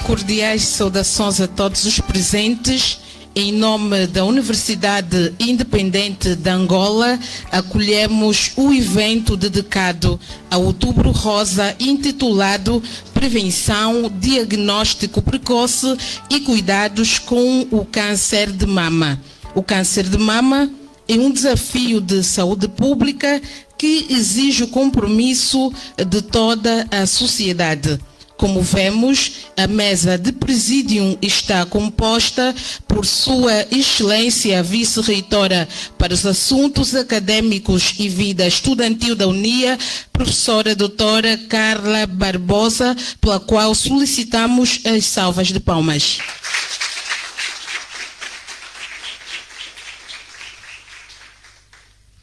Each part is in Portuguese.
Cordiais saudações a todos os presentes. Em nome da Universidade Independente de Angola, acolhemos o evento dedicado ao Outubro Rosa, intitulado Prevenção, Diagnóstico Precoce e Cuidados com o Câncer de Mama. O câncer de mama é um desafio de saúde pública que exige o compromisso de toda a sociedade. Como vemos, a mesa de Presidium está composta por Sua Excelência Vice-Reitora para os Assuntos Acadêmicos e Vida Estudantil da UNIA, professora doutora Carla Barbosa, pela qual solicitamos as salvas de palmas.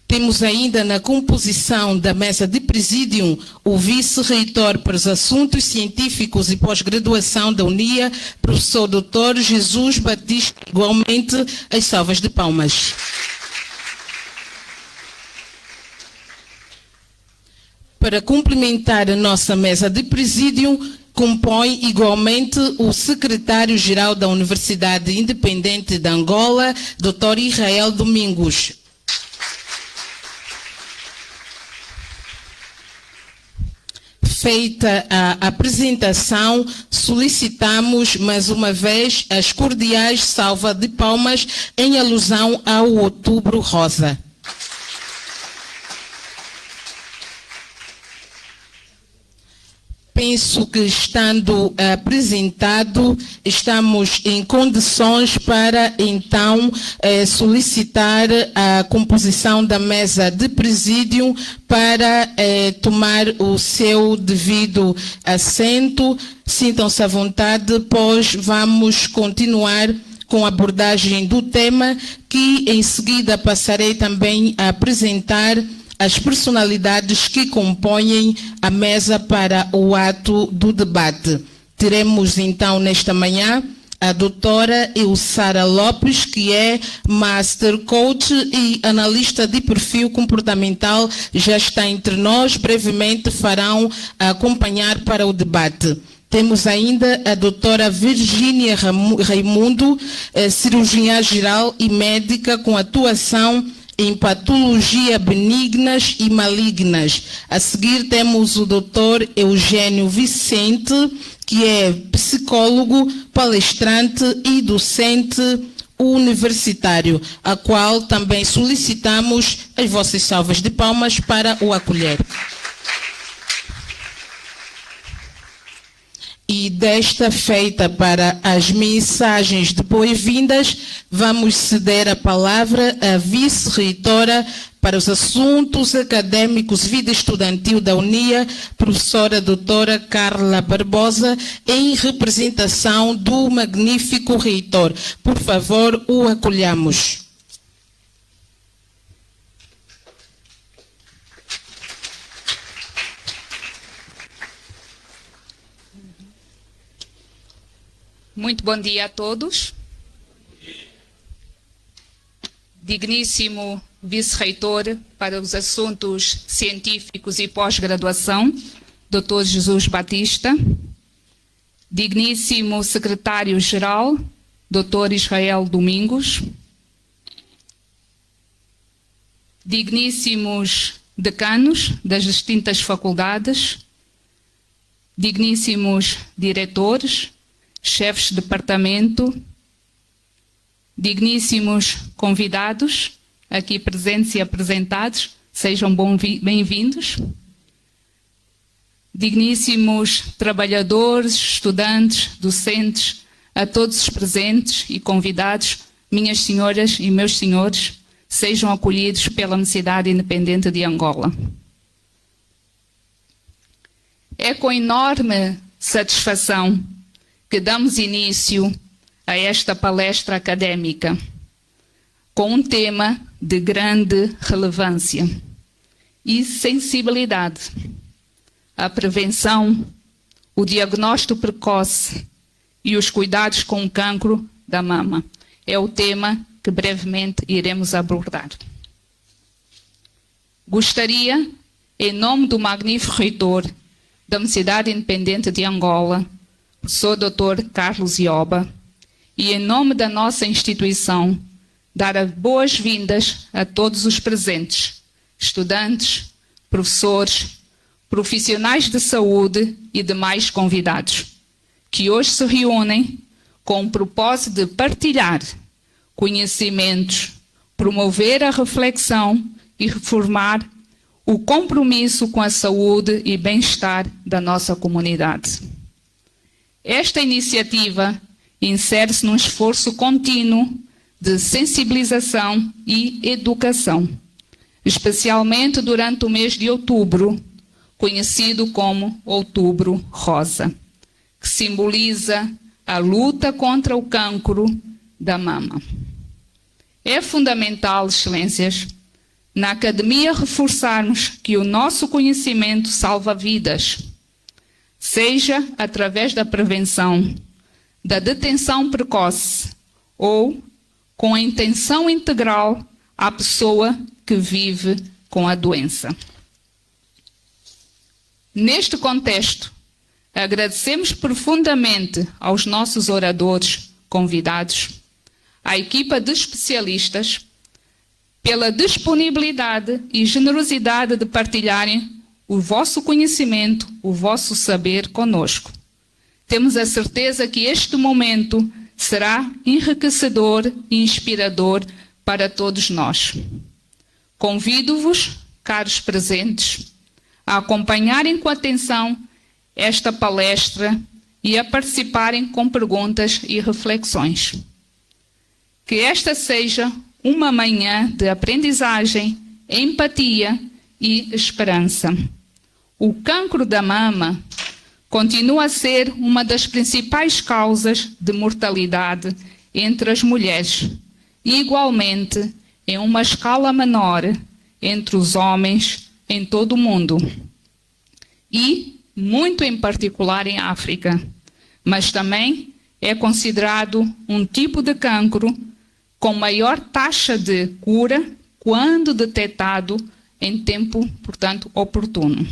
Temos ainda na composição da mesa de Presidium o Vice-Reitor para os Assuntos Científicos e Pós-Graduação da UNIA, professor Dr. Jesus Batista, igualmente as salvas de palmas. Para complementar a nossa mesa de Presidium, compõe igualmente o secretário-geral da Universidade Independente de Angola, Dr. Israel Domingos. Feita a apresentação, solicitamos mais uma vez as cordiais salvas de palmas em alusão ao Outubro Rosa. Penso que, estando apresentado, estamos em condições para, então, solicitar a composição da mesa de Presidium para tomar o seu devido assento. Sintam-se à vontade, pois vamos continuar com a abordagem do tema, que em seguida passarei também a apresentar as personalidades que compõem a mesa para o ato do debate. Teremos então nesta manhã a doutora Elsara Lopes, que é Master Coach e analista de perfil comportamental, já está entre nós, brevemente farão acompanhar para o debate. Temos ainda a doutora Virgínia Raimundo, cirurgiã geral e médica com atuação em patologia benignas e malignas. A seguir temos o Dr. Eugênio Vicente, que é psicólogo, palestrante e docente universitário, a qual também solicitamos as vossas salvas de palmas para o acolher. E desta feita para as mensagens de boas-vindas, vamos ceder a palavra à vice-reitora para os Assuntos Acadêmicos e Vida Estudantil da UNIA, professora doutora Carla Barbosa, em representação do magnífico reitor. Por favor, o acolhamos. Muito bom dia a todos. Digníssimo Vice-Reitor para os Assuntos Científicos e Pós-Graduação, Dr. Jesus Batista. Digníssimo Secretário-Geral, Dr. Israel Domingos. Digníssimos decanos das distintas faculdades. Digníssimos diretores, chefes de departamento, digníssimos convidados, aqui presentes e apresentados, sejam bem-vindos. Digníssimos trabalhadores, estudantes, docentes, a todos os presentes e convidados, minhas senhoras e meus senhores, sejam acolhidos pela Universidade Independente de Angola. É com enorme satisfação que damos início a esta palestra acadêmica, com um tema de grande relevância e sensibilidade: a prevenção, o diagnóstico precoce e os cuidados com o cancro da mama. É o tema que brevemente iremos abordar. Gostaria, em nome do magnífico reitor da Universidade Independente de Angola, professor Dr. Carlos Ioba, e em nome da nossa instituição, dar as boas-vindas a todos os presentes, estudantes, professores, profissionais de saúde e demais convidados, que hoje se reúnem com o propósito de partilhar conhecimentos, promover a reflexão e reformar o compromisso com a saúde e bem-estar da nossa comunidade. Esta iniciativa insere-se num esforço contínuo de sensibilização e educação, especialmente durante o mês de outubro, conhecido como Outubro Rosa, que simboliza a luta contra o cancro da mama. É fundamental, excelências, na academia reforçarmos que o nosso conhecimento salva vidas, seja através da prevenção, da detenção precoce ou com a intenção integral à pessoa que vive com a doença. Neste contexto, agradecemos profundamente aos nossos oradores convidados, à equipa de especialistas, pela disponibilidade e generosidade de partilharem o vosso conhecimento, o vosso saber conosco. Temos a certeza que este momento será enriquecedor e inspirador para todos nós. Convido-vos, caros presentes, a acompanharem com atenção esta palestra e a participarem com perguntas e reflexões. Que esta seja uma manhã de aprendizagem, empatia e esperança. O cancro da mama continua a ser uma das principais causas de mortalidade entre as mulheres e, igualmente, em uma escala menor entre os homens em todo o mundo e, muito em particular, em África, mas também é considerado um tipo de cancro com maior taxa de cura quando detectado em tempo, portanto, oportuno.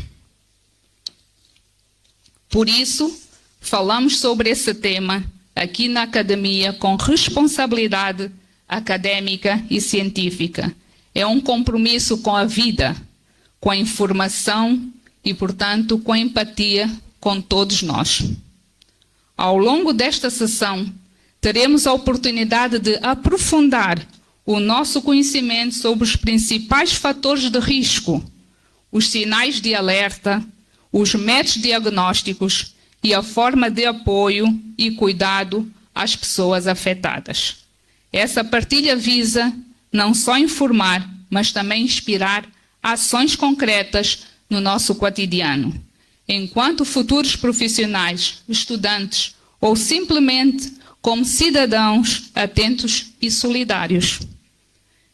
Por isso, falamos sobre esse tema aqui na academia com responsabilidade acadêmica e científica. É um compromisso com a vida, com a informação e, portanto, com a empatia com todos nós. Ao longo desta sessão, teremos a oportunidade de aprofundar o nosso conhecimento sobre os principais fatores de risco, os sinais de alerta, os métodos diagnósticos e a forma de apoio e cuidado às pessoas afetadas. Essa partilha visa não só informar, mas também inspirar ações concretas no nosso cotidiano, enquanto futuros profissionais, estudantes ou simplesmente como cidadãos atentos e solidários.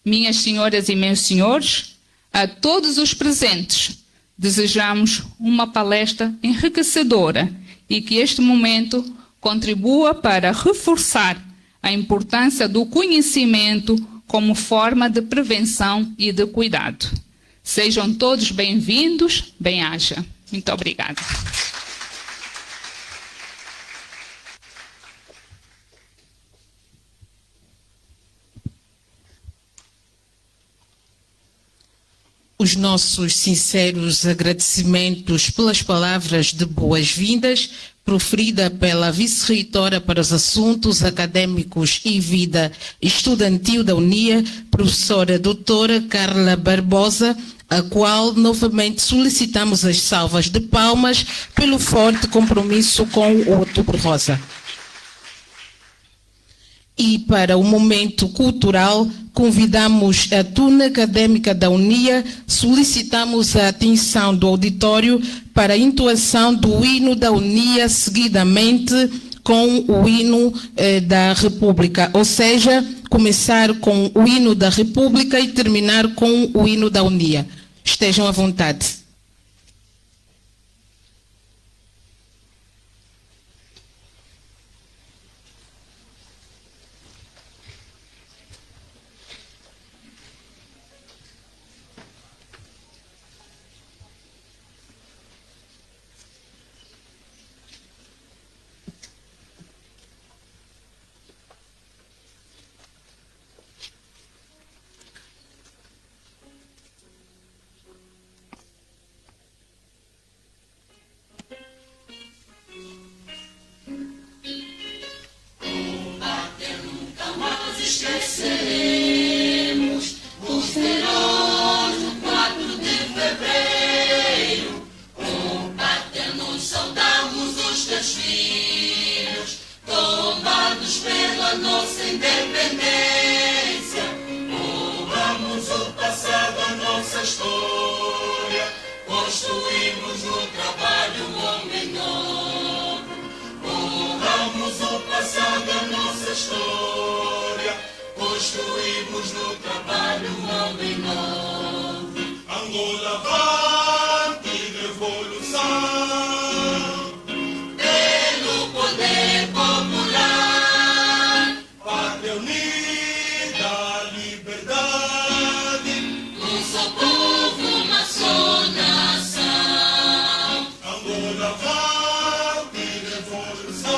Minhas senhoras e meus senhores, a todos os presentes, desejamos uma palestra enriquecedora e que este momento contribua para reforçar a importância do conhecimento como forma de prevenção e de cuidado. Sejam todos bem-vindos, bem-haja. Muito obrigada. Os nossos sinceros agradecimentos pelas palavras de boas-vindas proferida pela vice-reitora para os assuntos acadêmicos e vida estudantil da UNIA, professora doutora Carla Barbosa, a qual novamente solicitamos as salvas de palmas pelo forte compromisso com o Outubro Rosa. E para o momento cultural, convidamos a turma acadêmica da UNIA, solicitamos a atenção do auditório para a entoação do hino da UNIA, seguidamente com o hino da República, ou seja, começar com o hino da República e terminar com o hino da UNIA. Estejam à vontade. esqueceremos os heróis do 4 de fevereiro. Com pátria nos saudamos os teus filhos, tombados pela nossa independência. Honramos o passado, a nossa história, construímos no trabalho um homem novo. Honramos o passado, a nossa história, construímos no trabalho um homem novo. Angola avante, revolução, pelo poder popular, pátria unida, liberdade, um só povo, uma só nação. Angola avante, revolução,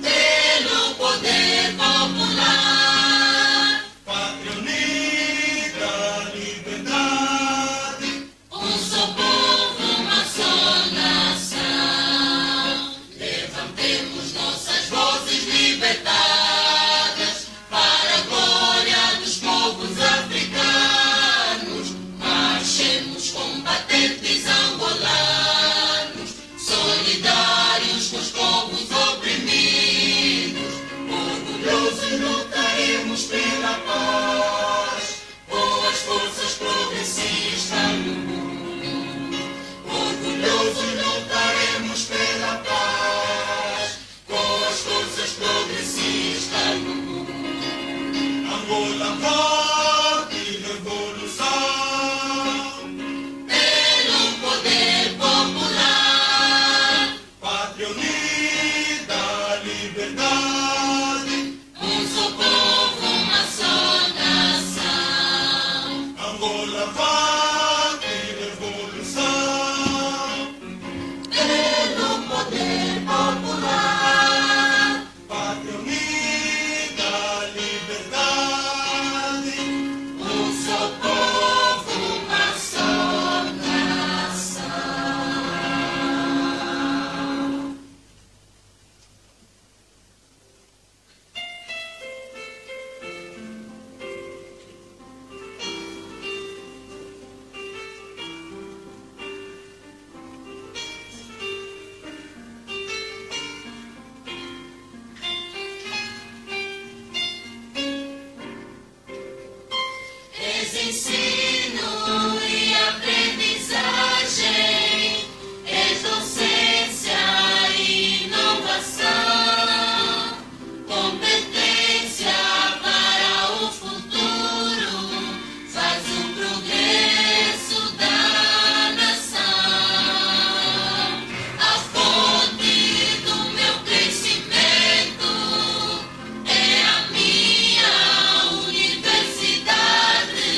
pelo poder popular, pátria unida, liberdade, um só povo, uma só nação. Levantemos nossas vozes libertadas para a glória dos povos africanos. Marchemos combatentes angolanos, solidários com os povos oprimidos. Orgulhosos lutaremos pela paz, com as forças progressistas no mundo. Orgulhosos lutaremos pela paz, com as forças progressistas no mundo. Angola avante, revolução, pelo poder popular, pátria unida, liberdade, um só povo, uma só nação. Angola avante, revolução, pelo poder popular, pátria unida, liberdade, um só povo, uma só nação. És ensino e aprendizagem, és docência e inovação, competência para o futuro, faz o progresso da nação. A fonte do meu crescimento é a minha universidade.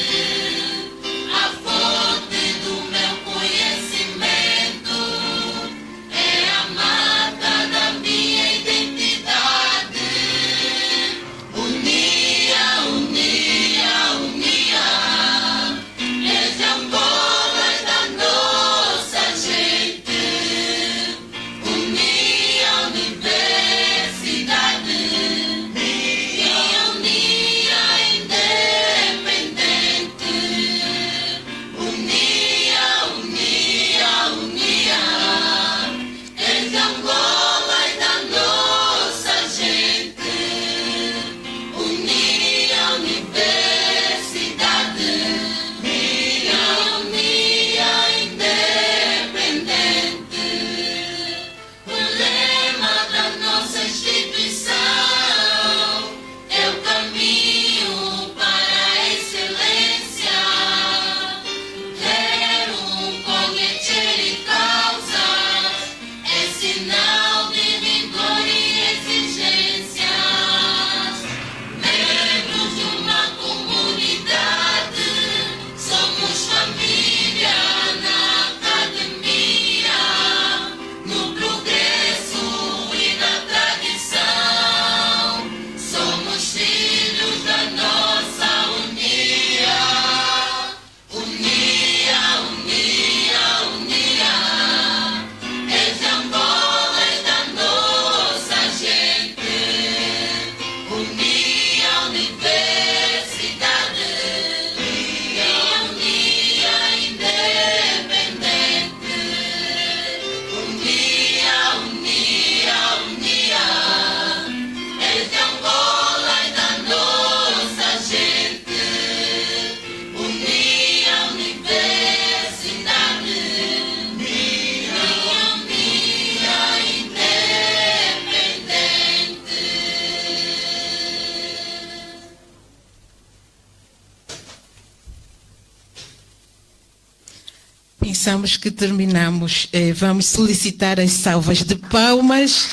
Pensamos que terminamos. Vamos solicitar as salvas de palmas.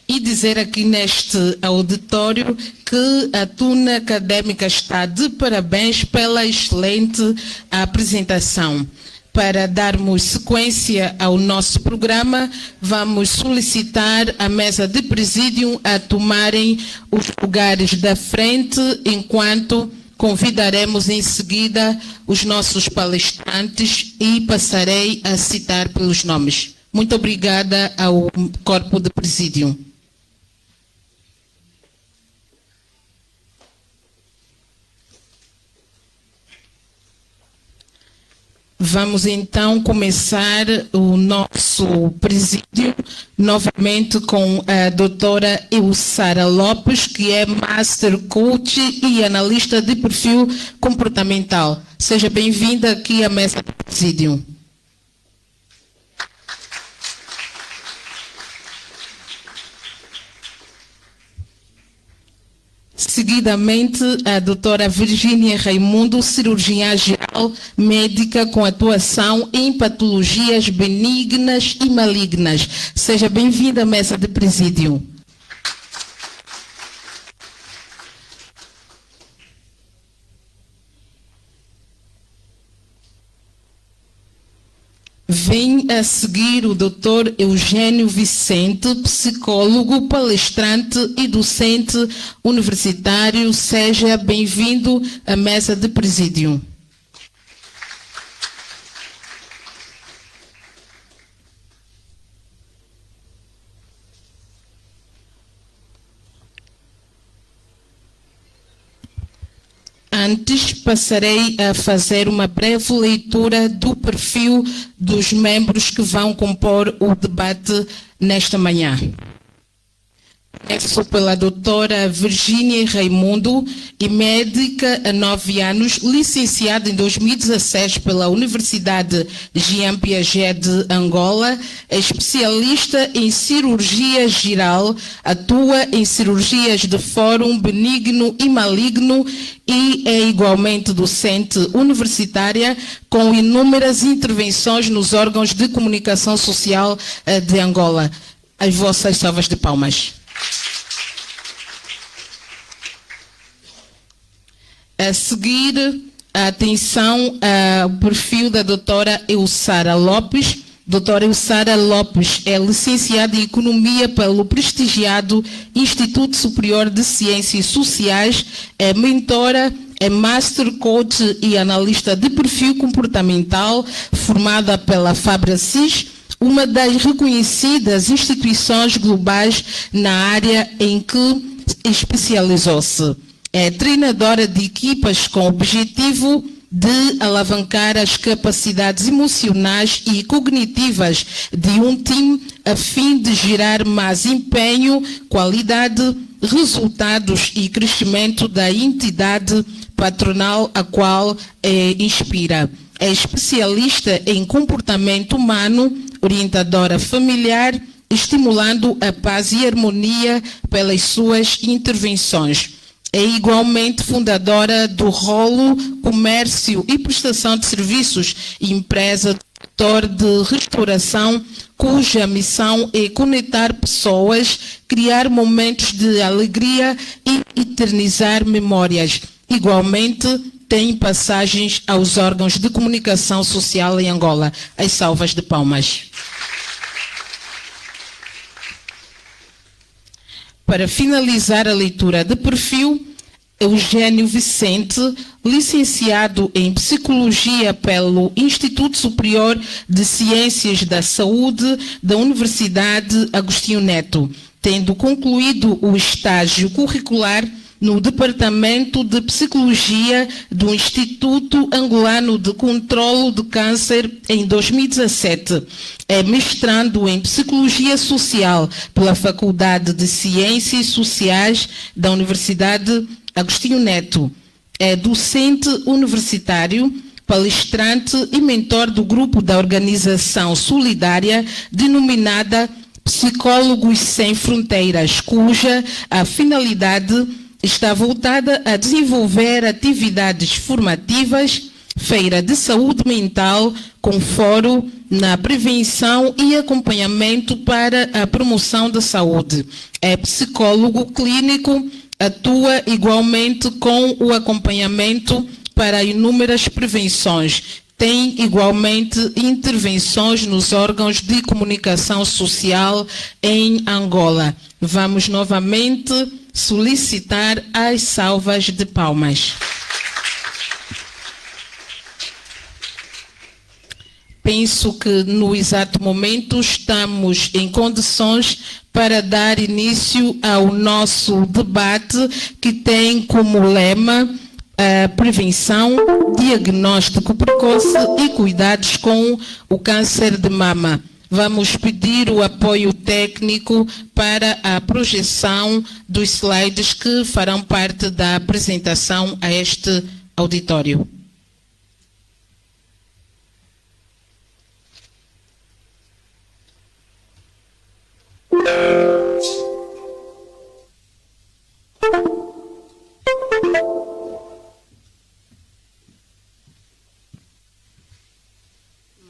E dizer aqui neste auditório que a Tuna Académica está de parabéns pela excelente apresentação. Para darmos sequência ao nosso programa, vamos solicitar a mesa de presídio a tomarem os lugares da frente, enquanto convidaremos em seguida os nossos palestrantes e passarei a citar pelos nomes. Muito obrigada ao corpo de presídio. Vamos então começar o nosso presídio novamente com a doutora Eusara Lopes, que é Master Coach e analista de perfil comportamental. Seja bem-vinda aqui à mesa do presídio. Seguidamente, a doutora Virgínia Raimundo, cirurgiã geral médica com atuação em patologias benignas e malignas. Seja bem-vinda à mesa de presídio. Vem a seguir o Dr. Eugênio Vicente, psicólogo, palestrante e docente universitário. Seja bem-vindo à mesa de presídio. Antes, passarei a fazer uma breve leitura do perfil dos membros que vão compor o debate nesta manhã. Começo pela doutora Virgínia Raimundo, e médica há 9 anos, licenciada em 2016 pela Universidade Jean Piaget de Angola, é especialista em cirurgia geral, atua em cirurgias de fórum benigno e maligno e é igualmente docente universitária com inúmeras intervenções nos órgãos de comunicação social de Angola. As vossas salvas de palmas. A seguir, a atenção ao perfil da doutora Eusara Lopes. Doutora Eusara Lopes é licenciada em Economia pelo prestigiado Instituto Superior de Ciências Sociais, é mentora, é Master Coach e analista de perfil comportamental, formada pela Fabracis, uma das reconhecidas instituições globais na área em que especializou-se. É treinadora de equipas com o objetivo de alavancar as capacidades emocionais e cognitivas de um time a fim de gerar mais empenho, qualidade, resultados e crescimento da entidade patronal a qual inspira. É especialista em comportamento humano, orientadora familiar, estimulando a paz e harmonia pelas suas intervenções. É igualmente fundadora do Rolo Comércio e Prestação de Serviços, empresa do setor de restauração, cuja missão é conectar pessoas, criar momentos de alegria e eternizar memórias. Igualmente, tem passagens aos órgãos de comunicação social em Angola. As salvas de palmas. Para finalizar a leitura de perfil, Eugênio Vicente, licenciado em Psicologia pelo Instituto Superior de Ciências da Saúde da Universidade Agostinho Neto, tendo concluído o estágio curricular no Departamento de Psicologia do Instituto Angolano de Controlo de Câncer em 2017. É mestrando em Psicologia Social pela Faculdade de Ciências Sociais da Universidade Agostinho Neto. É docente universitário, palestrante e mentor do grupo da organização solidária denominada Psicólogos Sem Fronteiras, cuja a finalidade está voltada a desenvolver atividades formativas, feira de saúde mental, com foro na prevenção e acompanhamento para a promoção da saúde. É psicólogo clínico, atua igualmente com o acompanhamento para inúmeras prevenções. Tem igualmente intervenções nos órgãos de comunicação social em Angola. Vamos novamente solicitar as salvas de palmas. Penso que no exato momento estamos em condições para dar início ao nosso debate, que tem como lema prevenção, diagnóstico precoce e cuidados com o câncer de mama. Vamos pedir o apoio técnico para a projeção dos slides que farão parte da apresentação a este auditório.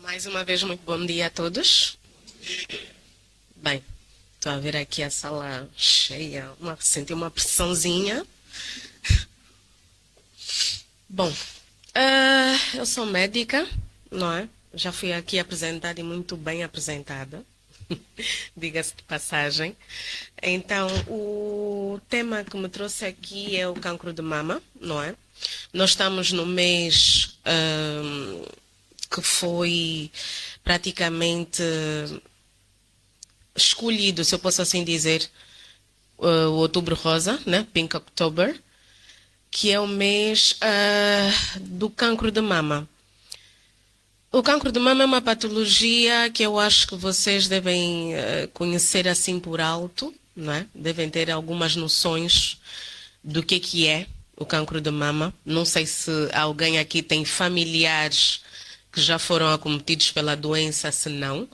Mais uma vez, muito bom dia a todos. Bem, estou a ver aqui a sala cheia, senti uma pressãozinha. Bom, eu sou médica, não é? Já fui aqui apresentada e muito bem apresentada, diga-se de passagem. Então, o tema que me trouxe aqui é o cancro de mama, não é? Nós estamos no mês que foi praticamente escolhido, se eu posso assim dizer, o Outubro Rosa, né? Pink October, que é o mês do cancro de mama. O cancro de mama é uma patologia que eu acho que vocês devem conhecer assim por alto, não é? Devem ter algumas noções do que é o cancro de mama. Não sei se alguém aqui tem familiares que já foram acometidos pela doença, se não.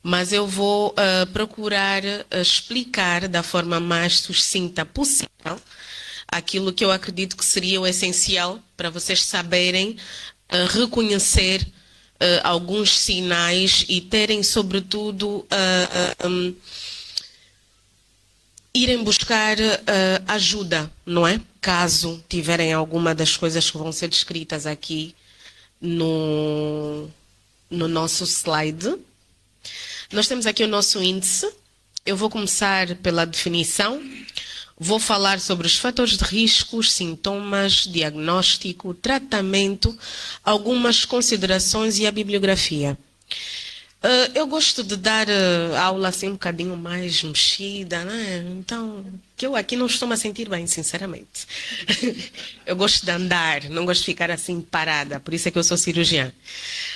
Mas eu vou procurar explicar da forma mais sucinta possível aquilo que eu acredito que seria o essencial para vocês saberem reconhecer alguns sinais e terem, sobretudo, irem buscar ajuda, não é? Caso tiverem alguma das coisas que vão ser descritas aqui no nosso slide. Nós temos aqui o nosso índice. Eu vou começar pela definição. Vou falar sobre os fatores de risco, sintomas, diagnóstico, tratamento, algumas considerações e a bibliografia. Eu gosto de dar aula assim um bocadinho mais mexida, né? Então, que eu aqui não estou me a sentir bem, sinceramente. Eu gosto de andar, não gosto de ficar assim parada, por isso é que eu sou cirurgiã.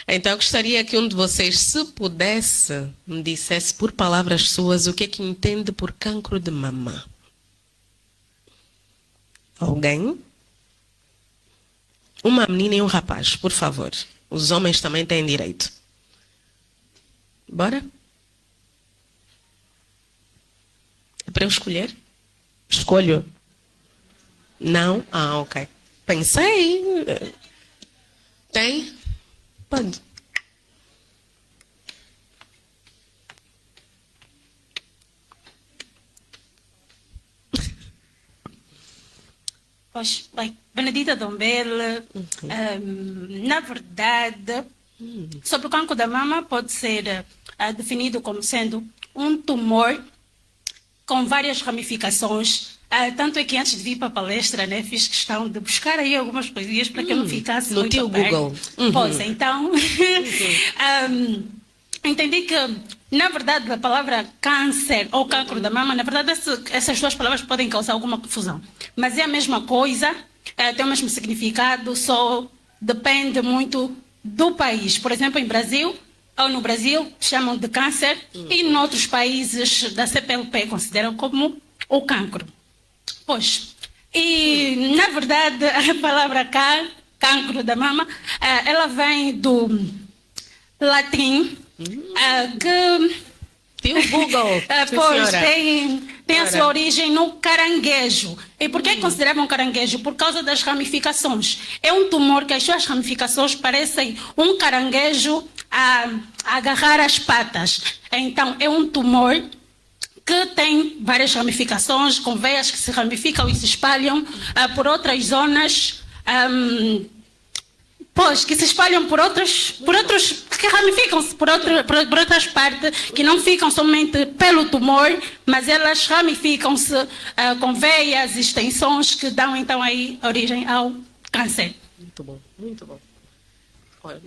Então, eu gostaria que um de vocês, se pudesse, me dissesse por palavras suas o que é que entende por cancro de mama. Alguém? Uma menina e um rapaz, por favor. Os homens também têm direito. Bora? É para eu escolher? Escolho? Não? Ah, ok. Pensei. Tem? Pode. Pois, bem, Benedita Dombele, na verdade, sobre o cancro da mama pode ser definido como sendo um tumor com várias ramificações. Tanto é que antes de vir para a palestra, né, fiz questão de buscar aí algumas coisinhas para que eu não ficasse no muito teu perto. Google. Pois, então, entendi que, na verdade, a palavra câncer ou cancro da mama, na verdade, essas duas palavras podem causar alguma confusão. Mas é a mesma coisa, tem o mesmo significado, só depende muito do país. Por exemplo, em Brasil, ou no Brasil, chamam de câncer, e em outros países da CPLP consideram como o cancro. Pois, e na verdade, a palavra cancro da mama, ela vem do latim, que Tem o Google. Sim, Pois, senhora. tem a sua origem no caranguejo. E por que consideravam caranguejo? Por causa das ramificações. É um tumor que as suas ramificações parecem um caranguejo a agarrar as patas. Então, é um tumor que tem várias ramificações, com veias que se ramificam e se espalham por outras zonas. Pois, que se espalham por outros, que ramificam-se por outras partes, que não ficam somente pelo tumor, mas elas ramificam-se com veias, extensões, que dão então aí origem ao câncer. Muito bom, muito bom. Olha.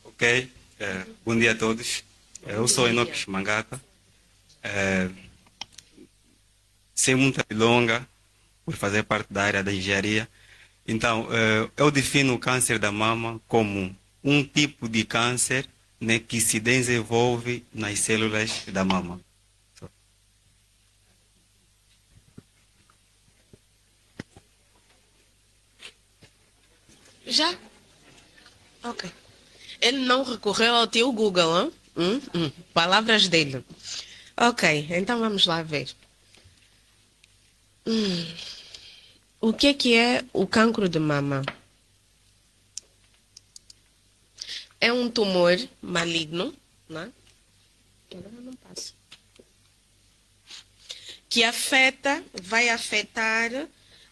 Ok, bom dia a todos. Eu sou Enoque Mangata. Sem muita delonga, por fazer parte da área da engenharia. Então, eu defino o câncer da mama como um tipo de câncer, né, que se desenvolve nas células da mama. Já? Ok. Ele não recorreu ao teu Google, hein? Palavras dele. Ok, então vamos lá ver. O que é o cancro de mama? É um tumor maligno, né? Agora não passa. Que vai afetar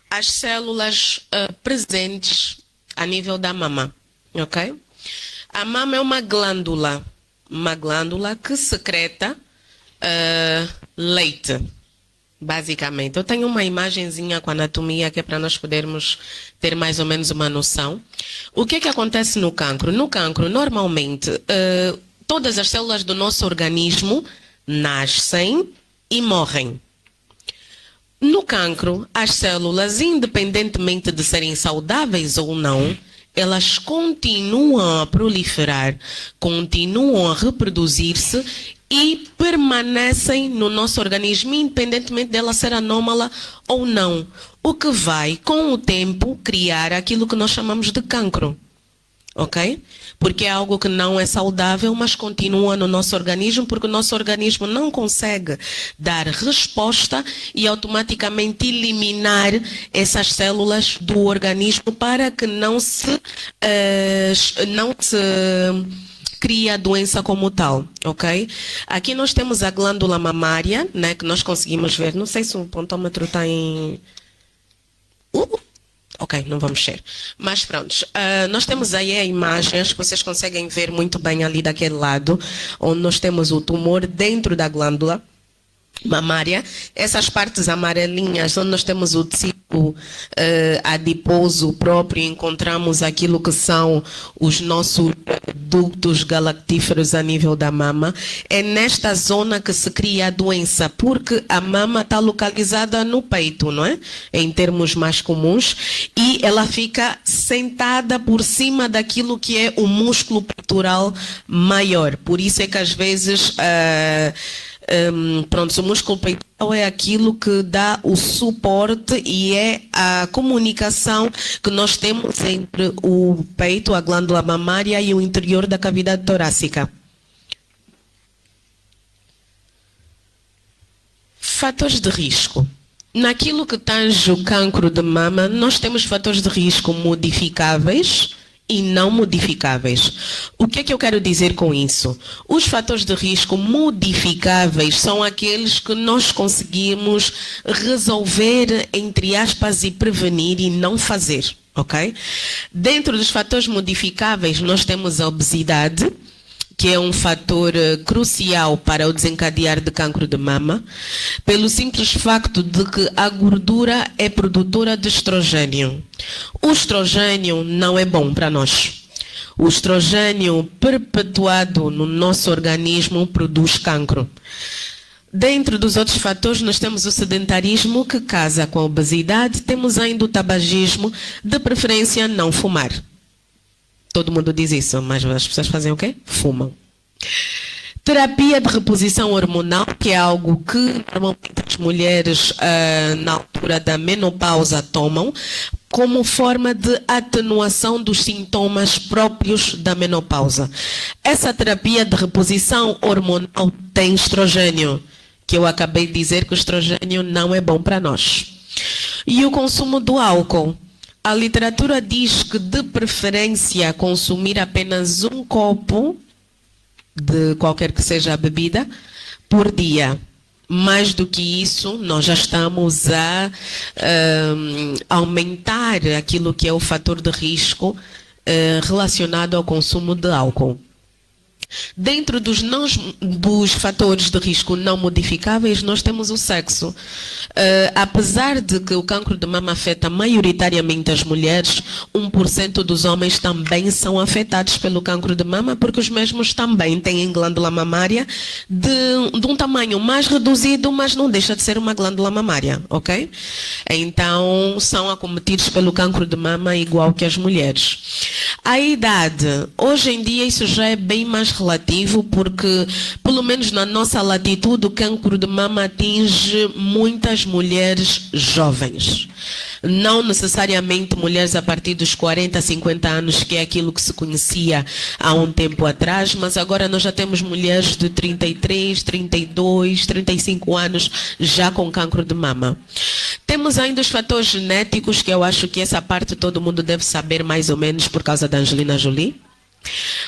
as células presentes a nível da mama, ok? A mama é uma glândula que secreta leite, basicamente. Eu tenho uma imagenzinha com anatomia que é para nós podermos ter mais ou menos uma noção. O que acontece no cancro? No cancro, normalmente, todas as células do nosso organismo nascem e morrem. No cancro, as células, independentemente de serem saudáveis ou não, elas continuam a proliferar, continuam a reproduzir-se e permanecem no nosso organismo, independentemente dela ser anômala ou não. O que vai, com o tempo, criar aquilo que nós chamamos de cancro. Ok? Porque é algo que não é saudável, mas continua no nosso organismo, porque o nosso organismo não consegue dar resposta e automaticamente eliminar essas células do organismo para que não se crie a doença como tal, ok? Aqui nós temos a glândula mamária, né, que nós conseguimos ver. Não sei se o pontômetro está em... Ok, não vamos mexer. Mas pronto, nós temos aí a imagem, acho que vocês conseguem ver muito bem ali daquele lado, onde nós temos o tumor dentro da glândula mamária. Essas partes amarelinhas, onde nós temos o tecido adiposo próprio, encontramos aquilo que são os nossos ductos galactíferos a nível da mama. É nesta zona que se cria a doença, porque a mama está localizada no peito, não é? Em termos mais comuns, e ela fica sentada por cima daquilo que é o músculo peitoral maior. Por isso é que às vezes... o músculo peitoral é aquilo que dá o suporte e é a comunicação que nós temos entre o peito, a glândula mamária e o interior da cavidade torácica. Fatores de risco. Naquilo que tange o cancro de mama, nós temos fatores de risco modificáveis e não modificáveis. O que é que eu quero dizer com isso? Os fatores de risco modificáveis são aqueles que nós conseguimos resolver, entre aspas, e prevenir e não fazer, ok? Dentro dos fatores modificáveis, nós temos a obesidade, que é um fator crucial para o desencadear de cancro de mama, pelo simples facto de que a gordura é produtora de estrogênio. O estrogênio não é bom para nós. O estrogênio perpetuado no nosso organismo produz cancro. Dentro dos outros fatores, nós temos o sedentarismo, que casa com a obesidade, temos ainda o tabagismo, de preferência não fumar. Todo mundo diz isso, mas as pessoas fazem o quê? Fumam. Terapia de reposição hormonal, que é algo que normalmente as mulheres na altura da menopausa tomam como forma de atenuação dos sintomas próprios da menopausa. Essa terapia de reposição hormonal tem estrogênio, que eu acabei de dizer que o estrogênio não é bom para nós. E o consumo do álcool. A literatura diz que, de preferência, consumir apenas um copo de qualquer que seja a bebida por dia. Mais do que isso, nós já estamos a aumentar aquilo que é o fator de risco relacionado ao consumo de álcool. Dentro dos fatores de risco não modificáveis, nós temos o sexo. Apesar de que o cancro de mama afeta maioritariamente as mulheres, 1% dos homens também são afetados pelo cancro de mama, porque os mesmos também têm glândula mamária de um tamanho mais reduzido, mas não deixa de ser uma glândula mamária, ok? Então, são acometidos pelo cancro de mama igual que as mulheres. A idade, hoje em dia isso já é bem mais relativo, porque, pelo menos na nossa latitude, o cancro de mama atinge muitas mulheres jovens. Não necessariamente mulheres a partir dos 40, 50 anos, que é aquilo que se conhecia há um tempo atrás, mas agora nós já temos mulheres de 33, 32, 35 anos já com cancro de mama. Temos ainda os fatores genéticos, que eu acho que essa parte todo mundo deve saber mais ou menos por causa da Angelina Jolie.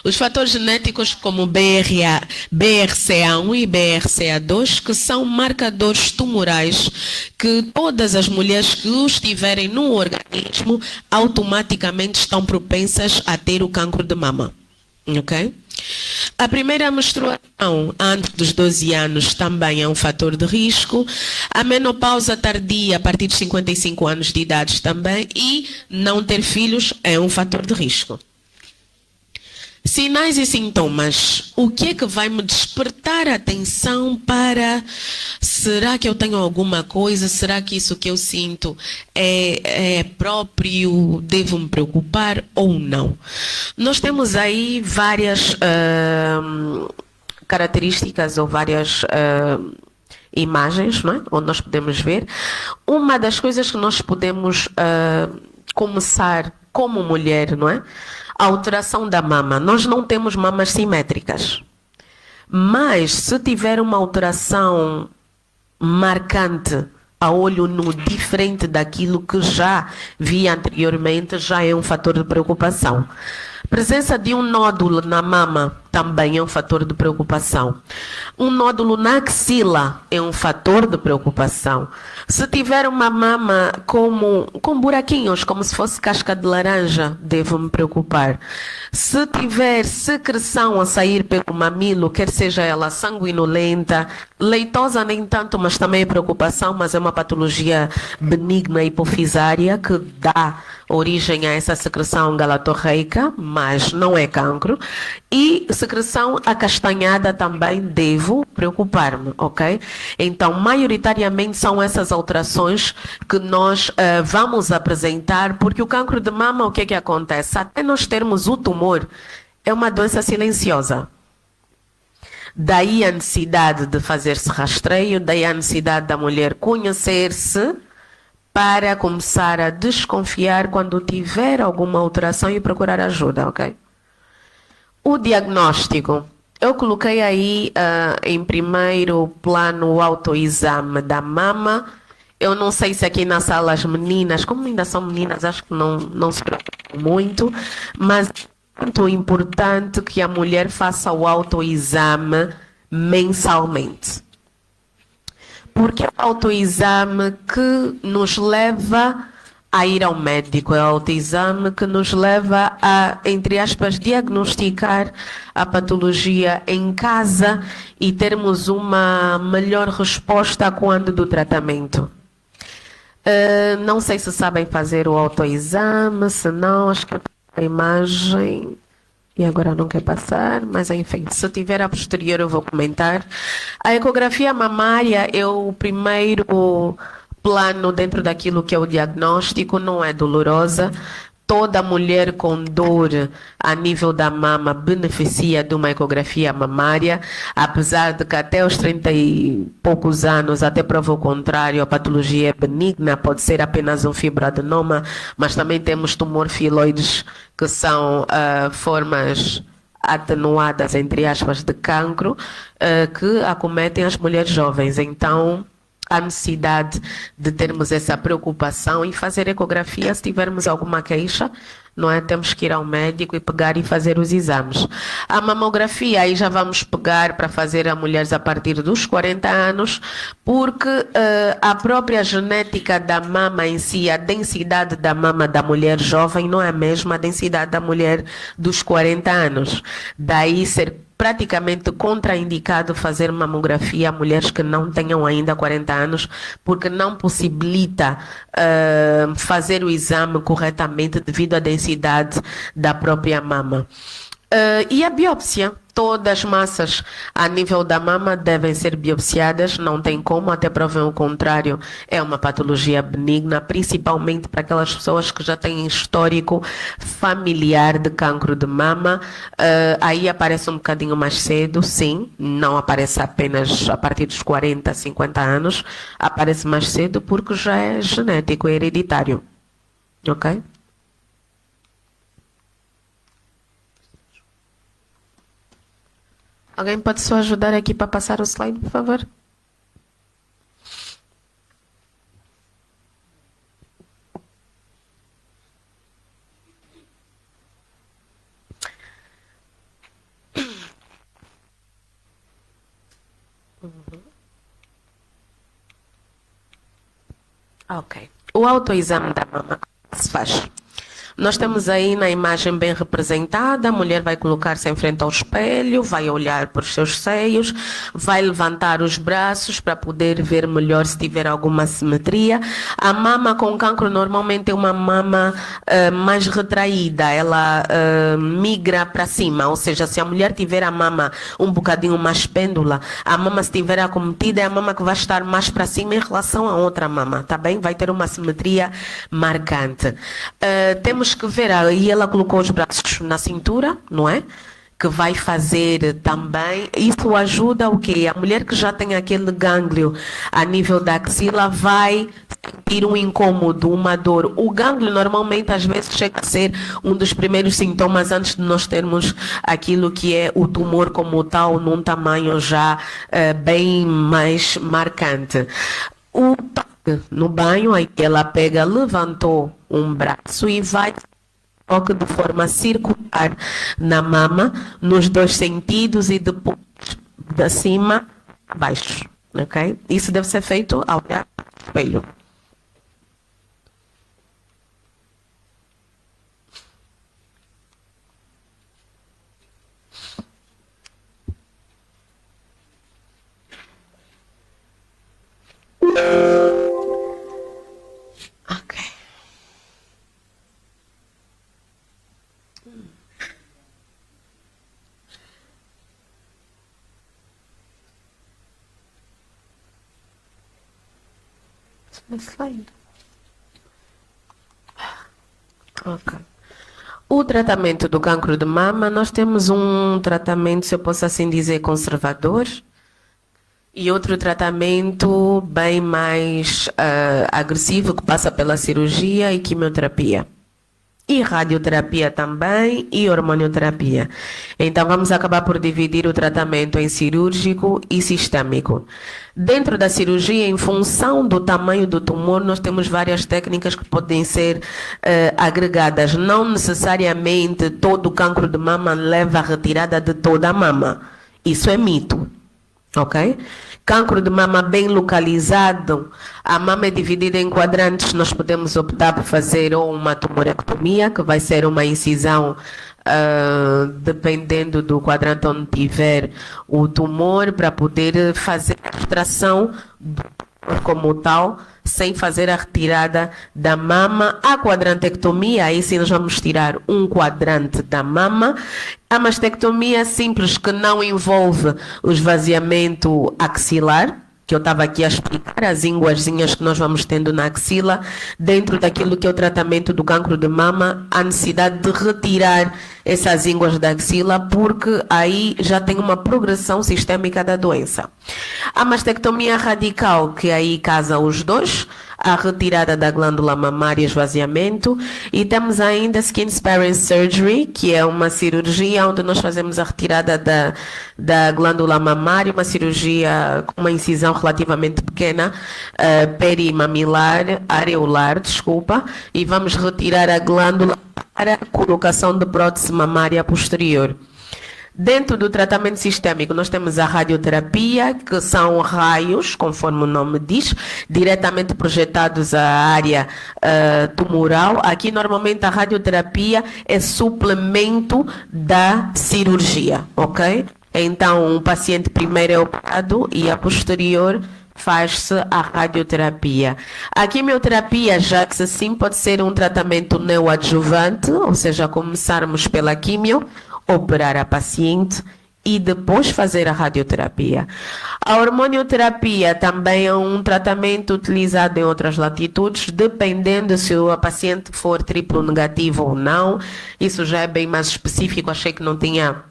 Os fatores genéticos como BRCA1 e BRCA2, que são marcadores tumorais que todas as mulheres que os tiverem no organismo automaticamente estão propensas a ter o cancro de mama. Ok? A primeira menstruação antes dos 12 anos também é um fator de risco. A menopausa tardia a partir dos 55 anos de idade também, e não ter filhos é um fator de risco. Sinais e sintomas. O que é que vai me despertar a atenção para... Será que eu tenho alguma coisa? Será que isso que eu sinto é próprio? Devo me preocupar ou não? Nós temos aí várias características ou várias imagens, não é? Onde nós podemos ver. Uma das coisas que nós podemos começar como mulher, não é? A alteração da mama. Nós não temos mamas simétricas. Mas se tiver uma alteração marcante a olho nu, diferente daquilo que já via anteriormente, já é um fator de preocupação. Presença de um nódulo na mama também é um fator de preocupação. Um nódulo na axila é um fator de preocupação. Se tiver uma mama com buraquinhos, como se fosse casca de laranja, devo me preocupar. Se tiver secreção a sair pelo mamilo, quer seja ela sanguinolenta, leitosa nem tanto, mas também é preocupação, mas é uma patologia benigna hipofisária que dá origem a essa secreção galatorreica, mas não é cancro. E secreção acastanhada também devo preocupar-me, ok? Então, maioritariamente são essas alterações que nós vamos apresentar, porque o cancro de mama, o que é que acontece? Até nós termos o tumor, é uma doença silenciosa. Daí a necessidade de fazer-se rastreio, daí a necessidade da mulher conhecer-se, para começar a desconfiar quando tiver alguma alteração e procurar ajuda, ok? O diagnóstico. Eu coloquei aí em primeiro plano o autoexame da mama. Eu não sei se aqui na sala as meninas, como ainda são meninas, acho que não se preocupam muito, mas é muito importante que a mulher faça o autoexame mensalmente. Porque é o autoexame que nos leva a ir ao médico, é o autoexame que nos leva a, entre aspas, diagnosticar a patologia em casa e termos uma melhor resposta quando do tratamento. Não sei se sabem fazer o autoexame, se não, acho que a imagem... E agora não quer passar, mas enfim, se tiver a posterior eu vou comentar. A ecografia mamária é o primeiro plano dentro daquilo que é o diagnóstico, não é dolorosa. toda mulher com dor a nível da mama beneficia de uma ecografia mamária, apesar de que até os 30 e poucos anos, até prova o contrário, a patologia é benigna, pode ser apenas um fibroadenoma, mas também temos tumor filoides que são formas atenuadas, entre aspas, de cancro, que acometem as mulheres jovens. Então, há necessidade de termos essa preocupação e fazer ecografia se tivermos alguma queixa, não é? Temos que ir ao médico e pegar e fazer os exames. A mamografia, aí já vamos pegar para fazer a mulheres a partir dos 40 anos, porque a própria genética da mama em si, a densidade da mama da mulher jovem não é a mesma densidade da mulher dos 40 anos. Daí ser praticamente contraindicado fazer mamografia a mulheres que não tenham ainda 40 anos, porque não possibilita fazer o exame corretamente devido à densidade da própria mama. E a biópsia, todas as massas a nível da mama devem ser biopsiadas, não tem como, até provar o contrário, é uma patologia benigna, principalmente para aquelas pessoas que já têm histórico familiar de cancro de mama. Aí aparece um bocadinho mais cedo, sim, não aparece apenas a partir dos 40, 50 anos, aparece mais cedo porque já é genético, é hereditário, ok? Alguém pode só ajudar aqui para passar o slide, por favor? Ok. O autoexame da mama se faz. Nós temos aí na imagem bem representada, a mulher vai colocar-se em frente ao espelho, vai olhar para os seus seios, vai levantar os braços para poder ver melhor se tiver alguma simetria. A mama com cancro normalmente é uma mama mais retraída, ela migra para cima, ou seja, se a mulher tiver a mama um bocadinho mais pêndula, a mama se estiver acometida é a mama que vai estar mais para cima em relação à outra mama, tá bem? Vai ter uma simetria marcante. Temos que ver, aí ela colocou os braços na cintura, não é? Que vai fazer também, isso ajuda o quê? A mulher que já tem aquele gânglio a nível da axila vai sentir um incômodo, uma dor. O gânglio normalmente às vezes chega a ser um dos primeiros sintomas antes de nós termos aquilo que é o tumor como tal, num tamanho já bem mais marcante. O toque no banho, aí ela pega, levantou um braço e vai toque de forma circular na mama, nos dois sentidos e depois de cima a baixo, ok? Isso deve ser feito ao olhar no espelho. Ok. Slide. Ok. O tratamento do cancro de mama, nós temos um tratamento, se eu posso assim dizer, conservador, e outro tratamento bem mais agressivo, que passa pela cirurgia e quimioterapia. E radioterapia também, e hormonioterapia. Então, vamos acabar por dividir o tratamento em cirúrgico e sistêmico. Dentro da cirurgia, em função do tamanho do tumor, nós temos várias técnicas que podem ser agregadas. Não necessariamente todo cancro de mama leva à retirada de toda a mama. Isso é mito. Ok? Cancro de mama bem localizado, a mama é dividida em quadrantes, nós podemos optar por fazer ou uma tumorectomia, que vai ser uma incisão, dependendo do quadrante onde tiver o tumor, para poder fazer a extração do tumor como tal, sem fazer a retirada da mama. A quadrantectomia, aí sim nós vamos tirar um quadrante da mama. A mastectomia simples, que não envolve o esvaziamento axilar, que eu estava aqui a explicar, as ínguazinhas que nós vamos tendo na axila, dentro daquilo que é o tratamento do cancro de mama, a necessidade de retirar essas ínguas da axila, porque aí já tem uma progressão sistêmica da doença. A mastectomia radical, que aí casa os dois, a retirada da glândula mamária e esvaziamento, e temos ainda skin sparing surgery, que é uma cirurgia onde nós fazemos a retirada da glândula mamária, uma cirurgia com uma incisão relativamente pequena, perimamilar, areolar, desculpa, e vamos retirar a glândula para a colocação de prótese mamária posterior. Dentro do tratamento sistêmico, nós temos a radioterapia, que são raios, conforme o nome diz, diretamente projetados à área tumoral. Aqui, normalmente, a radioterapia é suplemento da cirurgia, ok? Então, o paciente primeiro é operado e a posterior faz-se a radioterapia. A quimioterapia, já que sim, pode ser um tratamento neoadjuvante, ou seja, começarmos pela quimio, operar a paciente e depois fazer a radioterapia. A hormonioterapia também é um tratamento utilizado em outras latitudes, dependendo se a paciente for triplo negativo ou não. Isso já é bem mais específico, achei que não tinha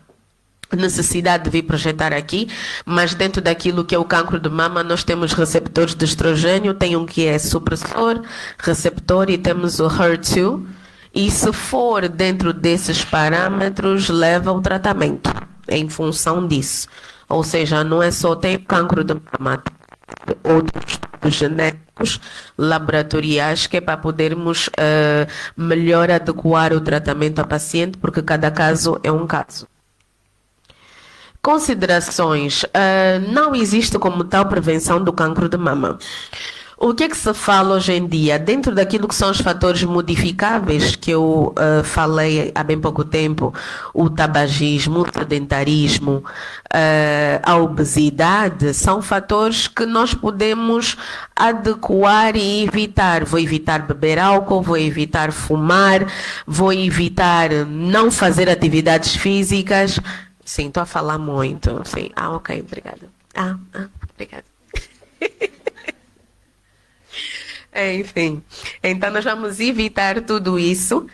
necessidade de vir projetar aqui, mas dentro daquilo que é o cancro de mama, nós temos receptores de estrogênio, tem um que é supressor, receptor, e temos o HER2, e se for dentro desses parâmetros, leva ao tratamento, em função disso. Ou seja, não é só ter cancro de mama, outros estudos genéticos, laboratoriais, que é para podermos melhor adequar o tratamento ao paciente, porque cada caso é um caso. Considerações. Não existe como tal prevenção do cancro de mama. O que é que se fala hoje em dia? Dentro daquilo que são os fatores modificáveis, que eu falei há bem pouco tempo, o tabagismo, o sedentarismo, a obesidade, são fatores que nós podemos adequar e evitar. Vou evitar beber álcool, vou evitar fumar, vou evitar não fazer atividades físicas. Sim, estou a falar muito. Sim. Ok, obrigada. Obrigada. Enfim, então nós vamos evitar tudo isso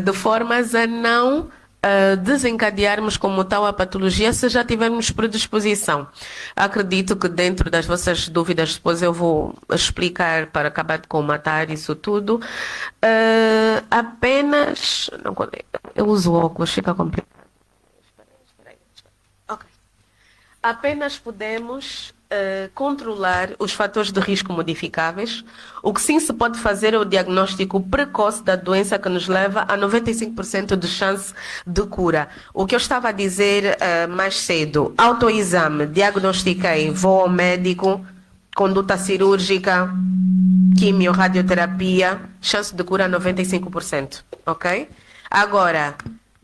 de formas a não desencadearmos como tal a patologia se já tivermos predisposição. Acredito que dentro das vossas dúvidas depois eu vou explicar para acabar de comatar isso tudo. Apenas... Não, eu uso óculos, fica complicado. Ok. Apenas podemos controlar os fatores de risco modificáveis. O que sim se pode fazer é o diagnóstico precoce da doença, que nos leva a 95% de chance de cura. O que eu estava a dizer mais cedo, autoexame, diagnostiquei, vou ao médico, conduta cirúrgica, quimio, radioterapia, chance de cura 95%, ok? Agora,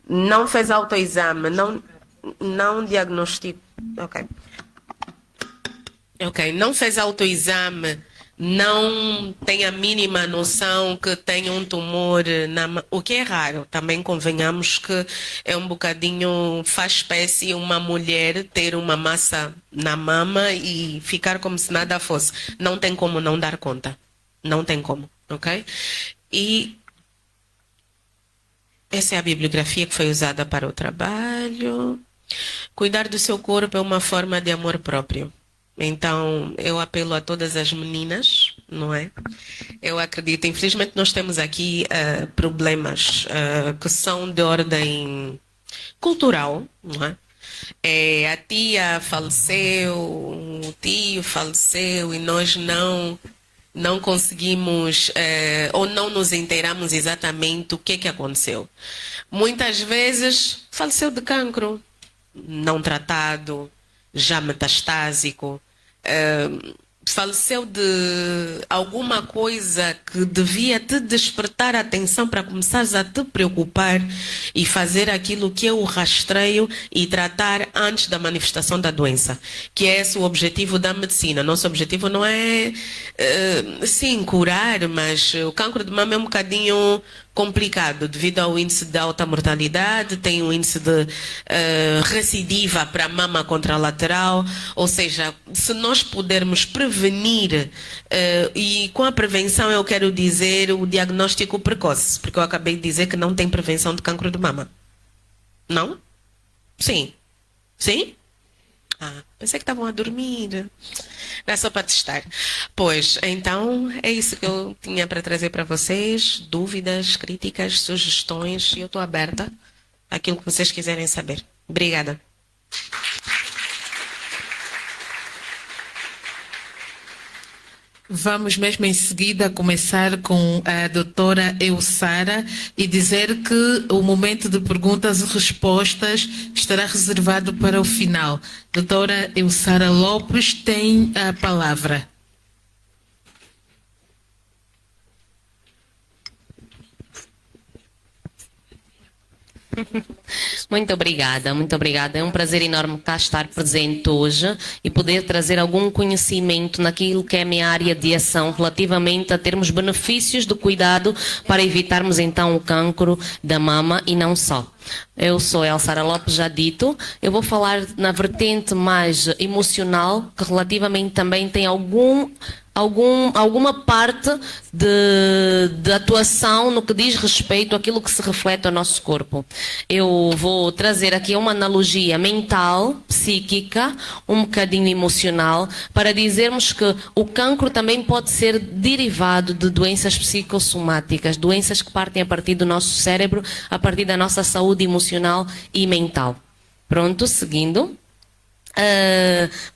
não fez autoexame, não diagnosticou, ok, não fez autoexame, não tem a mínima noção que tem um tumor o que é raro, também convenhamos que é um bocadinho, faz espécie uma mulher ter uma massa na mama e ficar como se nada fosse. Não tem como não dar conta, não tem como, ok? E essa é a bibliografia que foi usada para o trabalho. Cuidar do seu corpo é uma forma de amor próprio. Então, eu apelo a todas as meninas, não é? Eu acredito, infelizmente nós temos aqui problemas que são de ordem cultural, não é? A tia faleceu, o tio faleceu e nós não conseguimos ou não nos inteiramos exatamente o que aconteceu. Muitas vezes faleceu de cancro, não tratado, já metastásico, faleceu de alguma coisa que devia te despertar a atenção para começares a te preocupar e fazer aquilo que é o rastreio e tratar antes da manifestação da doença, que é esse o objetivo da medicina. Nosso objetivo não é, sim, curar, mas o cancro de mama é um bocadinho complicado devido ao índice de alta mortalidade, tem um índice de recidiva para a mama contralateral, ou seja, se nós pudermos prevenir, e com a prevenção eu quero dizer o diagnóstico precoce, porque eu acabei de dizer que não tem prevenção de cancro de mama. Não? Sim. Sim? Ah, pensei que estavam a dormir. Não é só para testar. Pois, então, é isso que eu tinha para trazer para vocês. Dúvidas, críticas, sugestões. Eu estou aberta àquilo que vocês quiserem saber. Obrigada. Vamos mesmo em seguida começar com a doutora Eusara e dizer que o momento de perguntas e respostas estará reservado para o final. Doutora Eusara Lopes tem a palavra. Muito obrigada, muito obrigada. É um prazer enorme cá estar presente hoje e poder trazer algum conhecimento naquilo que é a minha área de ação relativamente a termos benefícios do cuidado para evitarmos então o cancro da mama e não só. Eu sou Elsara Lopes, já dito. Eu vou falar na vertente mais emocional, que relativamente também tem alguma parte de atuação no que diz respeito àquilo que se reflete ao nosso corpo. Eu vou trazer aqui uma analogia mental, psíquica, um bocadinho emocional, para dizermos que o cancro também pode ser derivado de doenças psicossomáticas, doenças que partem a partir do nosso cérebro, a partir da nossa saúde emocional e mental. Pronto, seguindo.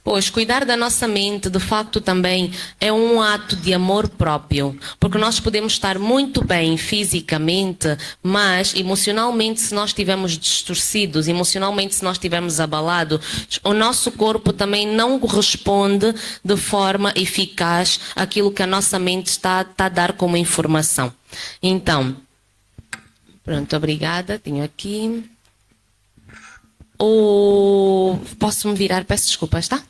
Pois cuidar da nossa mente de facto também é um ato de amor próprio, porque nós podemos estar muito bem fisicamente, mas emocionalmente, se nós estivermos distorcidos, emocionalmente se nós estivermos abalados, o nosso corpo também não corresponde de forma eficaz àquilo que a nossa mente está a dar como informação. Então, pronto, obrigada, tenho aqui. Posso-me virar? Peço desculpas, tá?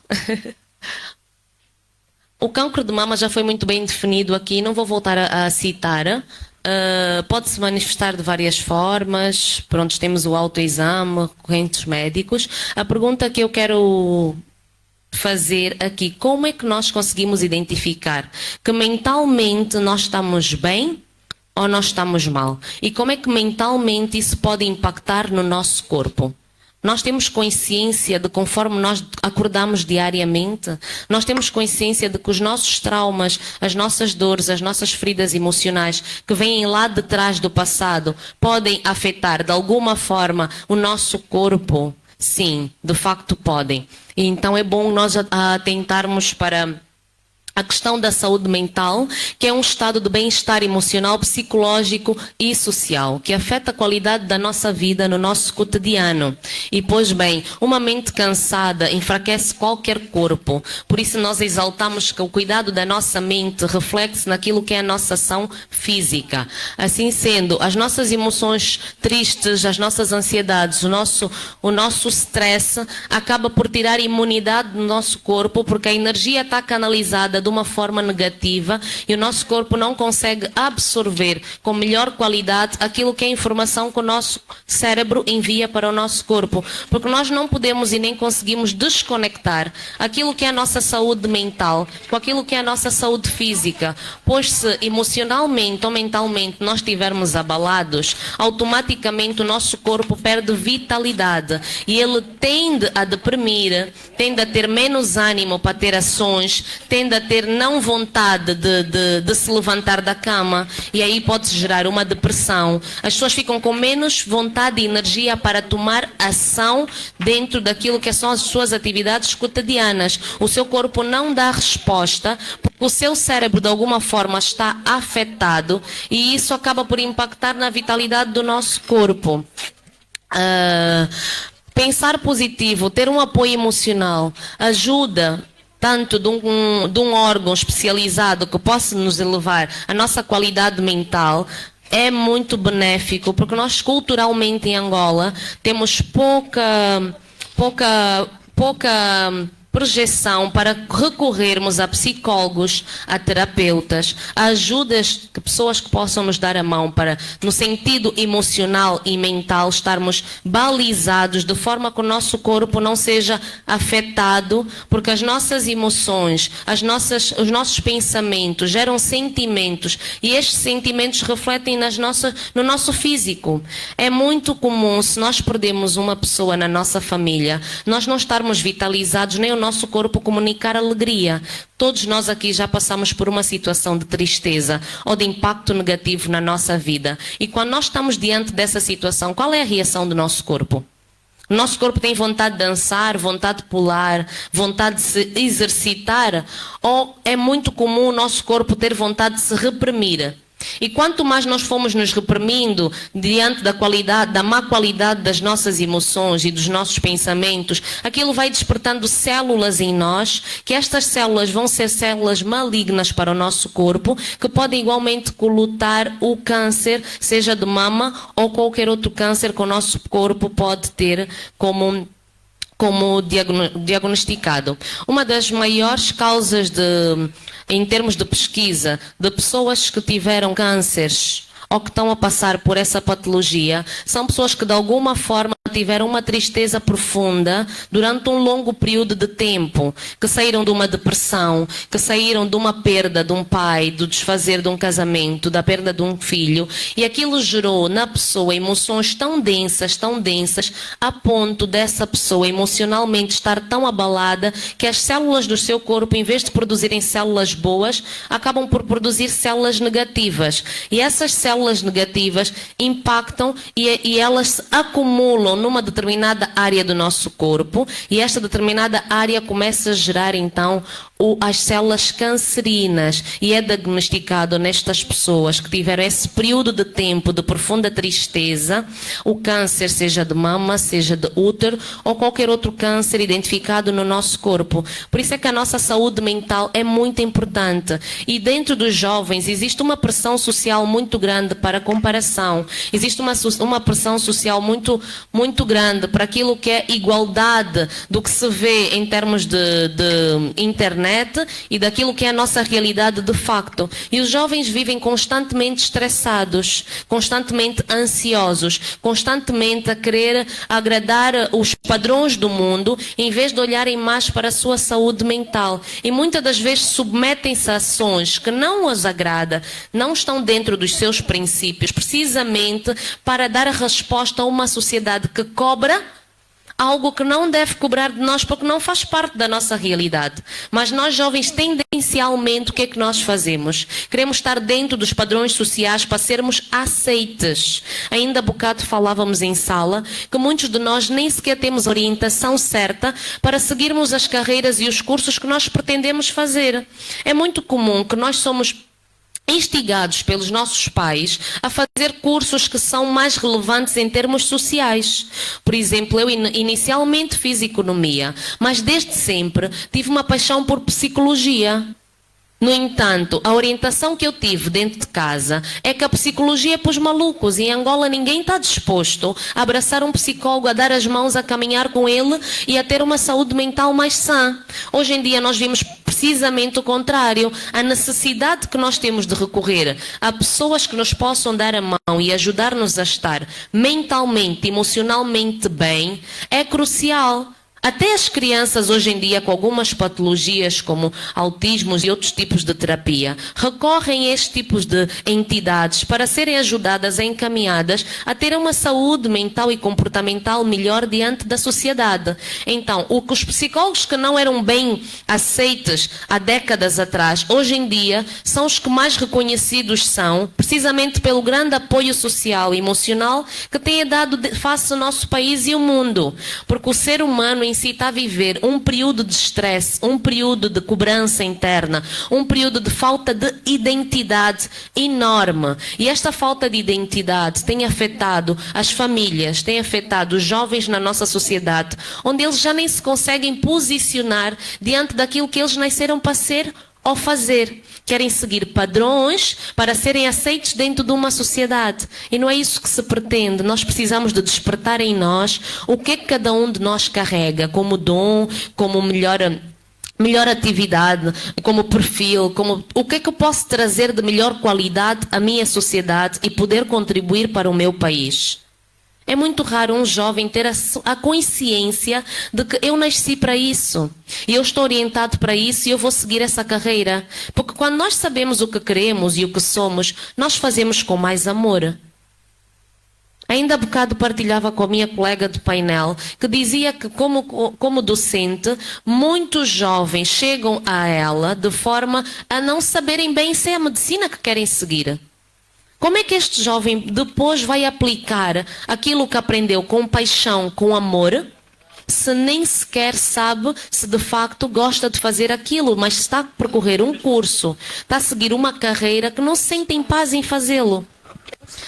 O cancro de mama já foi muito bem definido aqui, não vou voltar a citar. Pode-se manifestar de várias formas. Pronto, temos o autoexame, recorrentes médicos. A pergunta que eu quero fazer aqui, como é que nós conseguimos identificar que mentalmente nós estamos bem ou nós estamos mal? E como é que mentalmente isso pode impactar no nosso corpo? Nós temos consciência de conforme nós acordamos diariamente, nós temos consciência de que os nossos traumas, as nossas dores, as nossas feridas emocionais que vêm lá de trás do passado podem afetar de alguma forma o nosso corpo? Sim, de facto podem. E então é bom nós atentarmos para a questão da saúde mental, que é um estado de bem-estar emocional, psicológico e social, que afeta a qualidade da nossa vida no nosso cotidiano. E, pois bem, uma mente cansada enfraquece qualquer corpo. Por isso nós exaltamos que o cuidado da nossa mente reflete-se naquilo que é a nossa ação física. Assim sendo, as nossas emoções tristes, as nossas ansiedades, o nosso stress acaba por tirar imunidade do nosso corpo, porque a energia está canalizada de uma forma negativa e o nosso corpo não consegue absorver com melhor qualidade aquilo que é a informação que o nosso cérebro envia para o nosso corpo, porque nós não podemos e nem conseguimos desconectar aquilo que é a nossa saúde mental com aquilo que é a nossa saúde física, pois se emocionalmente ou mentalmente nós estivermos abalados, automaticamente o nosso corpo perde vitalidade e ele tende a deprimir, tende a ter menos ânimo para ter ações, tende a ter não vontade de se levantar da cama e aí pode-se gerar uma depressão. As pessoas ficam com menos vontade e energia para tomar ação dentro daquilo que são as suas atividades cotidianas. O seu corpo não dá resposta porque o seu cérebro de alguma forma está afetado e isso acaba por impactar na vitalidade do nosso corpo. Pensar positivo, ter um apoio emocional ajuda tanto de um órgão especializado que possa nos elevar a nossa qualidade mental, é muito benéfico, porque nós culturalmente em Angola temos pouca projeção para recorrermos a psicólogos, a terapeutas, a ajudas, pessoas que possam nos dar a mão para, no sentido emocional e mental, estarmos balizados de forma que o nosso corpo não seja afetado, porque as nossas emoções, os nossos pensamentos geram sentimentos e estes sentimentos refletem no nosso físico. É muito comum, se nós perdemos uma pessoa na nossa família, nós não estarmos vitalizados, nem o nosso corpo comunicar alegria. Todos nós aqui já passamos por uma situação de tristeza ou de impacto negativo na nossa vida. E quando nós estamos diante dessa situação, qual é a reação do nosso corpo? O nosso corpo tem vontade de dançar, vontade de pular, vontade de se exercitar, ou é muito comum o nosso corpo ter vontade de se reprimir? E quanto mais nós fomos nos reprimindo diante da má qualidade das nossas emoções e dos nossos pensamentos, aquilo vai despertando células em nós, que estas células vão ser células malignas para o nosso corpo, que podem igualmente colutar o câncer, seja de mama ou qualquer outro câncer que o nosso corpo pode ter como diagnosticado. Uma das maiores causas em termos de pesquisa de pessoas que tiveram cânceres ou que estão a passar por essa patologia são pessoas que de alguma forma tiveram uma tristeza profunda durante um longo período de tempo, que saíram de uma depressão, que saíram de uma perda de um pai, do desfazer de um casamento, da perda de um filho, e aquilo gerou na pessoa emoções tão densas, a ponto dessa pessoa emocionalmente estar tão abalada que as células do seu corpo, em vez de produzirem células boas, acabam por produzir células negativas. E essas células negativas impactam e elas se acumulam numa determinada área do nosso corpo, e esta determinada área começa a gerar então as células cancerinas, e é diagnosticado nestas pessoas que tiveram esse período de tempo de profunda tristeza, o câncer, seja de mama, seja de útero ou qualquer outro câncer identificado no nosso corpo. Por isso é que a nossa saúde mental é muito importante, e dentro dos jovens existe uma pressão social muito grande para a comparação, existe uma pressão social muito grande para aquilo que é igualdade do que se vê em termos de internet e daquilo que é a nossa realidade de facto. E os jovens vivem constantemente estressados, constantemente ansiosos, constantemente a querer agradar os padrões do mundo, em vez de olharem mais para a sua saúde mental. E muitas das vezes submetem-se a ações que não os agrada, não estão dentro dos seus princípios, precisamente para dar a resposta a uma sociedade que cobra algo que não deve cobrar de nós, porque não faz parte da nossa realidade. Mas nós jovens, tendencialmente, o que é que nós fazemos? Queremos estar dentro dos padrões sociais para sermos aceites. Ainda há bocado falávamos em sala que muitos de nós nem sequer temos a orientação certa para seguirmos as carreiras e os cursos que nós pretendemos fazer. É muito comum que nós somos instigados pelos nossos pais a fazer cursos que são mais relevantes em termos sociais. Por exemplo, eu inicialmente fiz economia, mas desde sempre tive uma paixão por psicologia. No entanto, a orientação que eu tive dentro de casa é que a psicologia é para os malucos, e em Angola ninguém está disposto a abraçar um psicólogo, a dar as mãos, a caminhar com ele e a ter uma saúde mental mais sã. Hoje em dia nós vimos precisamente o contrário. A necessidade que nós temos de recorrer a pessoas que nos possam dar a mão e ajudar-nos a estar mentalmente, emocionalmente bem é crucial. Até as crianças hoje em dia com algumas patologias como autismos e outros tipos de terapia recorrem a estes tipos de entidades para serem ajudadas e encaminhadas a ter uma saúde mental e comportamental melhor diante da sociedade. Então, os psicólogos que não eram bem aceitos há décadas atrás, hoje em dia são os que mais reconhecidos são, precisamente pelo grande apoio social e emocional que têm dado face ao nosso país e ao mundo. Porque o ser humano em si está a viver um período de estresse, um período de cobrança interna, um período de falta de identidade enorme. E esta falta de identidade tem afetado as famílias, tem afetado os jovens na nossa sociedade, onde eles já nem se conseguem posicionar diante daquilo que eles nasceram para ser ou fazer. Querem seguir padrões para serem aceitos dentro de uma sociedade. E não é isso que se pretende. Nós precisamos de despertar em nós o que é que cada um de nós carrega como dom, como melhor atividade, como perfil, o que é que eu posso trazer de melhor qualidade à minha sociedade e poder contribuir para o meu país. É muito raro um jovem ter a consciência de que eu nasci para isso e eu estou orientado para isso e eu vou seguir essa carreira. Porque quando nós sabemos o que queremos e o que somos, nós fazemos com mais amor. Ainda há bocado partilhava com a minha colega de painel que dizia que como docente, muitos jovens chegam a ela de forma a não saberem bem se é a medicina que querem seguir. Como é que este jovem depois vai aplicar aquilo que aprendeu com paixão, com amor, se nem sequer sabe se de facto gosta de fazer aquilo, mas está a percorrer um curso, está a seguir uma carreira que não se sente em paz em fazê-lo?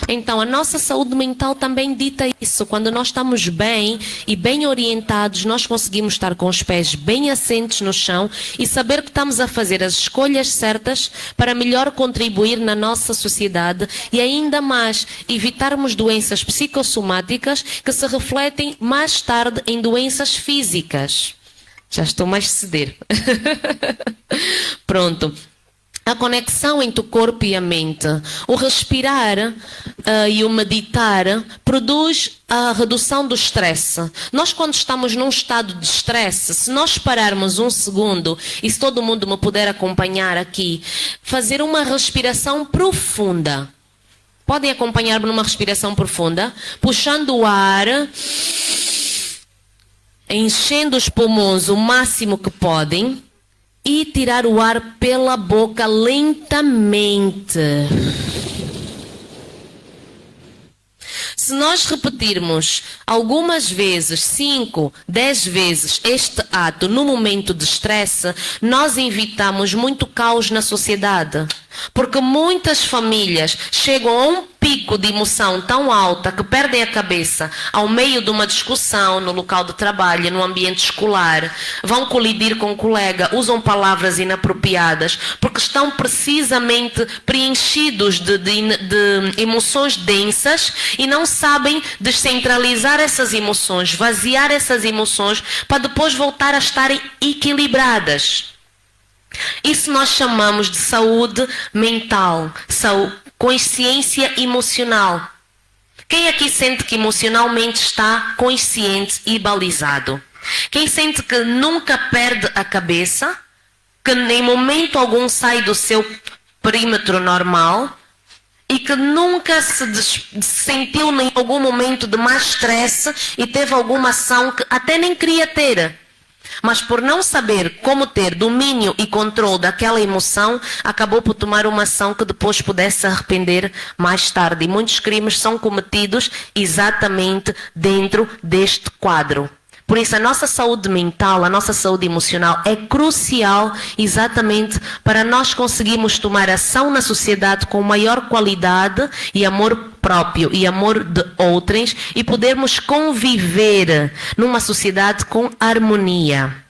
Então, a nossa saúde mental também dita isso. Quando nós estamos bem e bem orientados, nós conseguimos estar com os pés bem assentes no chão e saber que estamos a fazer as escolhas certas para melhor contribuir na nossa sociedade e ainda mais evitarmos doenças psicossomáticas que se refletem mais tarde em doenças físicas. Já estou mais a ceder. Pronto. A conexão entre o corpo e a mente, o respirar e o meditar produz a redução do estresse. Nós quando estamos num estado de estresse, se nós pararmos um segundo, e se todo mundo me puder acompanhar aqui, fazer uma respiração profunda. Podem acompanhar-me numa respiração profunda? Puxando o ar, enchendo os pulmões o máximo que podem. E tirar o ar pela boca lentamente. Se nós repetirmos algumas vezes, 5, 10 vezes este ato no momento de estresse, nós evitamos muito caos na sociedade. Porque muitas famílias chegam a um pico de emoção tão alta que perdem a cabeça ao meio de uma discussão no local de trabalho, no ambiente escolar, vão colidir com o colega, usam palavras inapropriadas, porque estão precisamente preenchidos de emoções densas e não sabem descentralizar essas emoções, vaziar essas emoções para depois voltar a estarem equilibradas. Isso nós chamamos de saúde mental, consciência emocional. Quem aqui sente que emocionalmente está consciente e balizado? Quem sente que nunca perde a cabeça, que em momento algum sai do seu perímetro normal e que nunca se sentiu em algum momento de mais estresse e teve alguma ação que até nem queria ter? Mas por não saber como ter domínio e controle daquela emoção, acabou por tomar uma ação que depois pudesse se arrepender mais tarde. E muitos crimes são cometidos exatamente dentro deste quadro. Por isso, a nossa saúde mental, a nossa saúde emocional é crucial exatamente para nós conseguirmos tomar ação na sociedade com maior qualidade e amor próprio e amor de outrem e podermos conviver numa sociedade com harmonia.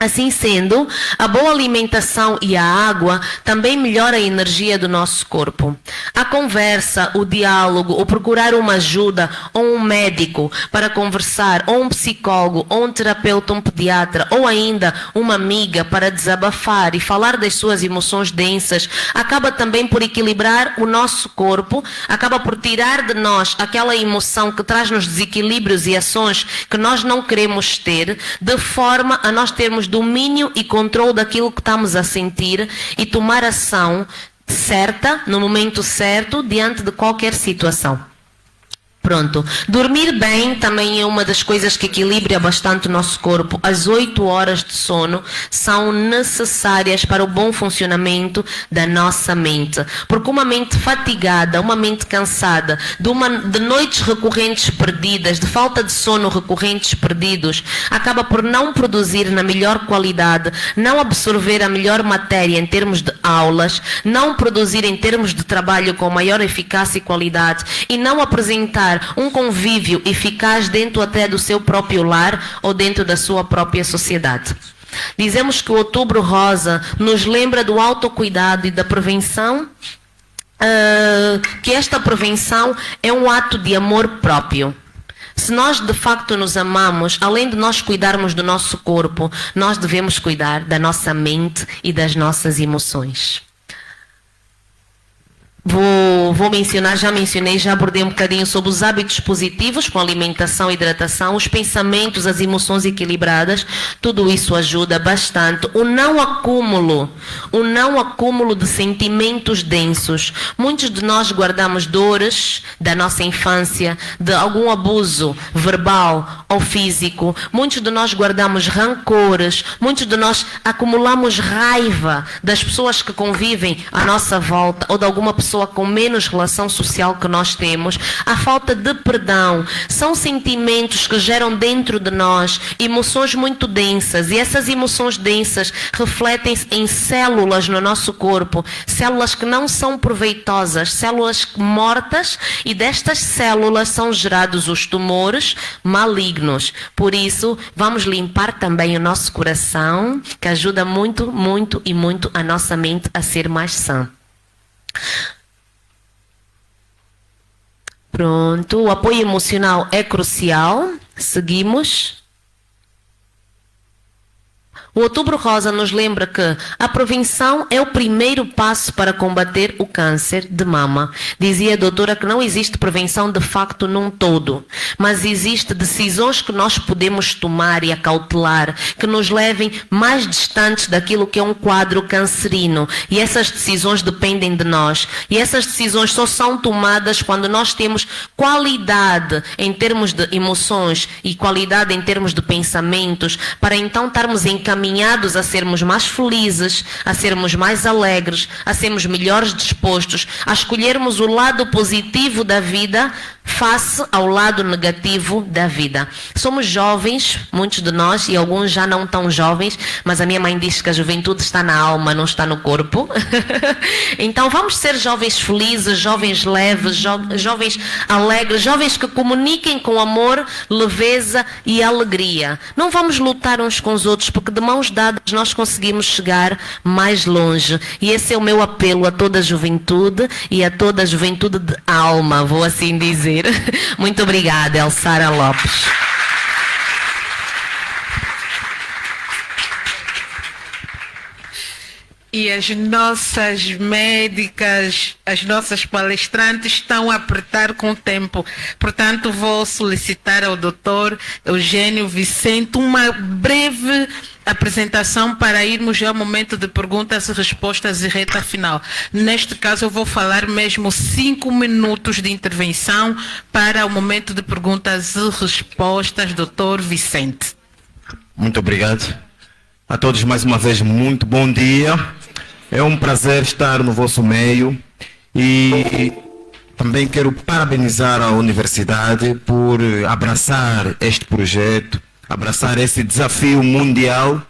Assim sendo, a boa alimentação e a água também melhora a energia do nosso corpo. A conversa, o diálogo, ou procurar uma ajuda, ou um médico para conversar, ou um psicólogo, ou um terapeuta, um pediatra, ou ainda uma amiga para desabafar e falar das suas emoções densas, acaba também por equilibrar o nosso corpo, acaba por tirar de nós aquela emoção que traz-nos desequilíbrios e ações que nós não queremos ter, de forma a nós termos domínio e controle daquilo que estamos a sentir e tomar ação certa, no momento certo, diante de qualquer situação. Pronto. Dormir bem também é uma das coisas que equilibra bastante o nosso corpo. As 8 horas de sono são necessárias para o bom funcionamento da nossa mente. Porque uma mente fatigada, uma mente cansada, de noites recorrentes perdidas, de falta de sono recorrentes perdidos, acaba por não produzir na melhor qualidade, não absorver a melhor matéria em termos de aulas, não produzir em termos de trabalho com maior eficácia e qualidade e não apresentar um convívio eficaz dentro até do seu próprio lar ou dentro da sua própria sociedade. Dizemos que o Outubro Rosa nos lembra do autocuidado e da prevenção, que esta prevenção é um ato de amor próprio. Se nós de facto nos amamos, além de nós cuidarmos do nosso corpo, nós devemos cuidar da nossa mente e das nossas emoções. Vou mencionar, já abordei um bocadinho sobre os hábitos positivos com alimentação e hidratação, os pensamentos, as emoções equilibradas, tudo isso ajuda bastante. O não acúmulo de sentimentos densos. Muitos de nós guardamos dores da nossa infância, de algum abuso verbal ou físico. Muitos de nós guardamos rancores, muitos de nós acumulamos raiva das pessoas que convivem à nossa volta ou de alguma pessoa com menos relação social que nós temos. A falta de perdão são sentimentos que geram dentro de nós emoções muito densas, e essas emoções densas refletem-se em células no nosso corpo, células que não são proveitosas, células mortas, e destas células são gerados os tumores malignos. Por isso, vamos limpar também o nosso coração, que ajuda muito, muito e muito a nossa mente a ser mais sã. Pronto, o apoio emocional é crucial. Seguimos. O Outubro Rosa nos lembra que a prevenção é o primeiro passo para combater o câncer de mama. Dizia a doutora que não existe prevenção de facto num todo, mas existem decisões que nós podemos tomar e acautelar que nos levem mais distantes daquilo que é um quadro cancerino. E essas decisões dependem de nós. E essas decisões só são tomadas quando nós temos qualidade em termos de emoções e qualidade em termos de pensamentos, para então estarmos encaminhados a sermos mais felizes, a sermos mais alegres, a sermos melhores dispostos, a escolhermos o lado positivo da vida face ao lado negativo da vida. Somos jovens, muitos de nós, e alguns já não tão jovens, mas a minha mãe diz que a juventude está na alma, não está no corpo. Então vamos ser jovens felizes, jovens leves, jovens alegres, jovens que comuniquem com amor, leveza e alegria. Não vamos lutar uns com os outros, porque de mãos dadas nós conseguimos chegar mais longe. E esse é o meu apelo a toda a juventude e a toda a juventude de alma, vou assim dizer. Muito obrigada, Elsara Lopes. E as nossas médicas, as nossas palestrantes estão a apertar com o tempo. Portanto, vou solicitar ao Dr. Eugênio Vicente uma breve apresentação para irmos ao momento de perguntas e respostas e reta final. Neste caso, eu vou falar mesmo 5 minutos de intervenção para o momento de perguntas e respostas, Dr. Vicente. Muito obrigado. A todos mais uma vez, muito bom dia. É um prazer estar no vosso meio e também quero parabenizar a universidade por abraçar este projeto, abraçar esse desafio mundial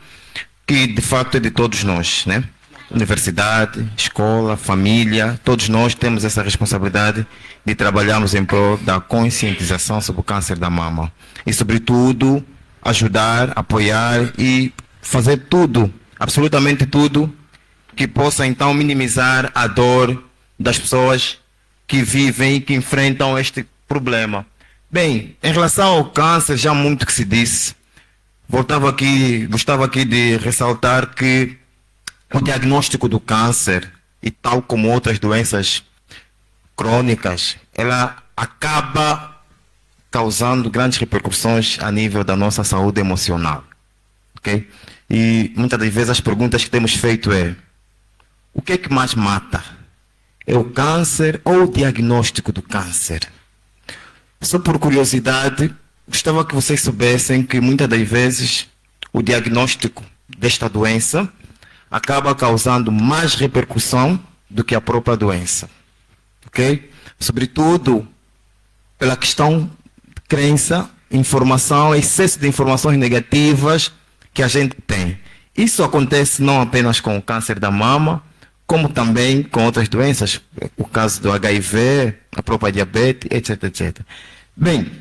que de facto é de todos nós, né? Universidade, escola, família, todos nós temos essa responsabilidade de trabalharmos em prol da conscientização sobre o câncer da mama e, sobretudo, ajudar, apoiar e fazer tudo, absolutamente tudo, que possa então minimizar a dor das pessoas que vivem e que enfrentam este problema. Bem, em relação ao câncer, já muito que se disse. Gostava aqui de ressaltar que o diagnóstico do câncer, e tal como outras doenças crônicas, ela acaba causando grandes repercussões a nível da nossa saúde emocional. Okay? E muitas das vezes as perguntas que temos feito é: o que é que mais mata? É o câncer ou o diagnóstico do câncer? Só por curiosidade, gostava que vocês soubessem que muitas das vezes o diagnóstico desta doença acaba causando mais repercussão do que a própria doença. Ok? Sobretudo pela questão de crença, informação, excesso de informações negativas que a gente tem. Isso acontece não apenas com o câncer da mama, como também com outras doenças, o caso do HIV, a própria diabetes, etc, etc. Bem,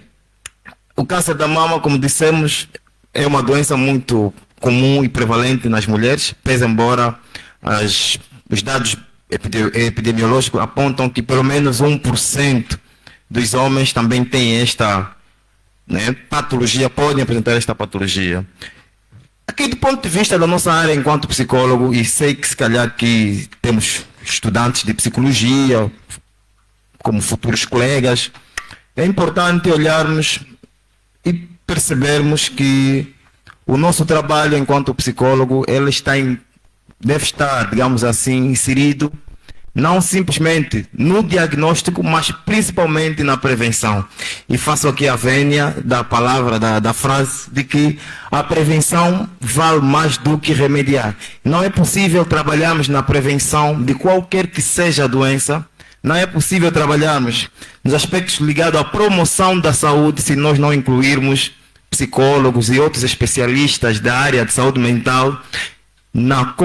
o câncer da mama, como dissemos, é uma doença muito comum e prevalente nas mulheres, pese embora os dados epidemiológicos apontam que pelo menos 1% dos homens também têm esta, né, patologia, podem apresentar esta patologia. Aqui, do ponto de vista da nossa área enquanto psicólogo, e sei que se calhar que temos estudantes de psicologia como futuros colegas, é importante olharmos e percebermos que o nosso trabalho enquanto psicólogo, ele deve estar, digamos assim, inserido não simplesmente no diagnóstico, mas principalmente na prevenção. E faço aqui a vênia da palavra, da frase, de que a prevenção vale mais do que remediar. Não é possível trabalharmos na prevenção de qualquer que seja a doença, não é possível trabalharmos nos aspectos ligados à promoção da saúde se nós não incluirmos psicólogos e outros especialistas da área de saúde mental na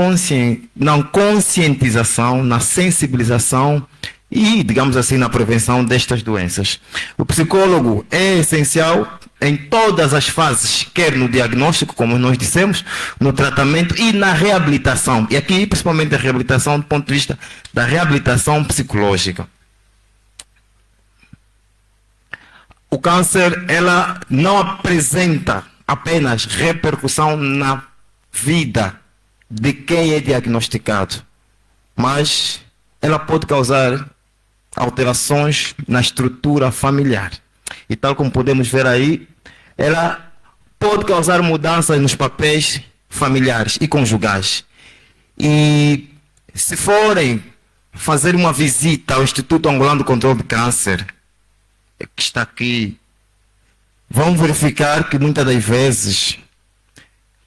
conscientização, na sensibilização e, digamos assim, na prevenção destas doenças. O psicólogo é essencial em todas as fases, quer no diagnóstico, como nós dissemos, no tratamento e na reabilitação. E aqui, principalmente, a reabilitação do ponto de vista da reabilitação psicológica. O câncer, ela não apresenta apenas repercussão na vida de quem é diagnosticado, mas ela pode causar alterações na estrutura familiar. E tal como podemos ver aí, ela pode causar mudanças nos papéis familiares e conjugais. E se forem fazer uma visita ao Instituto Angolano do Controle de Câncer, que está aqui, vão verificar que muitas das vezes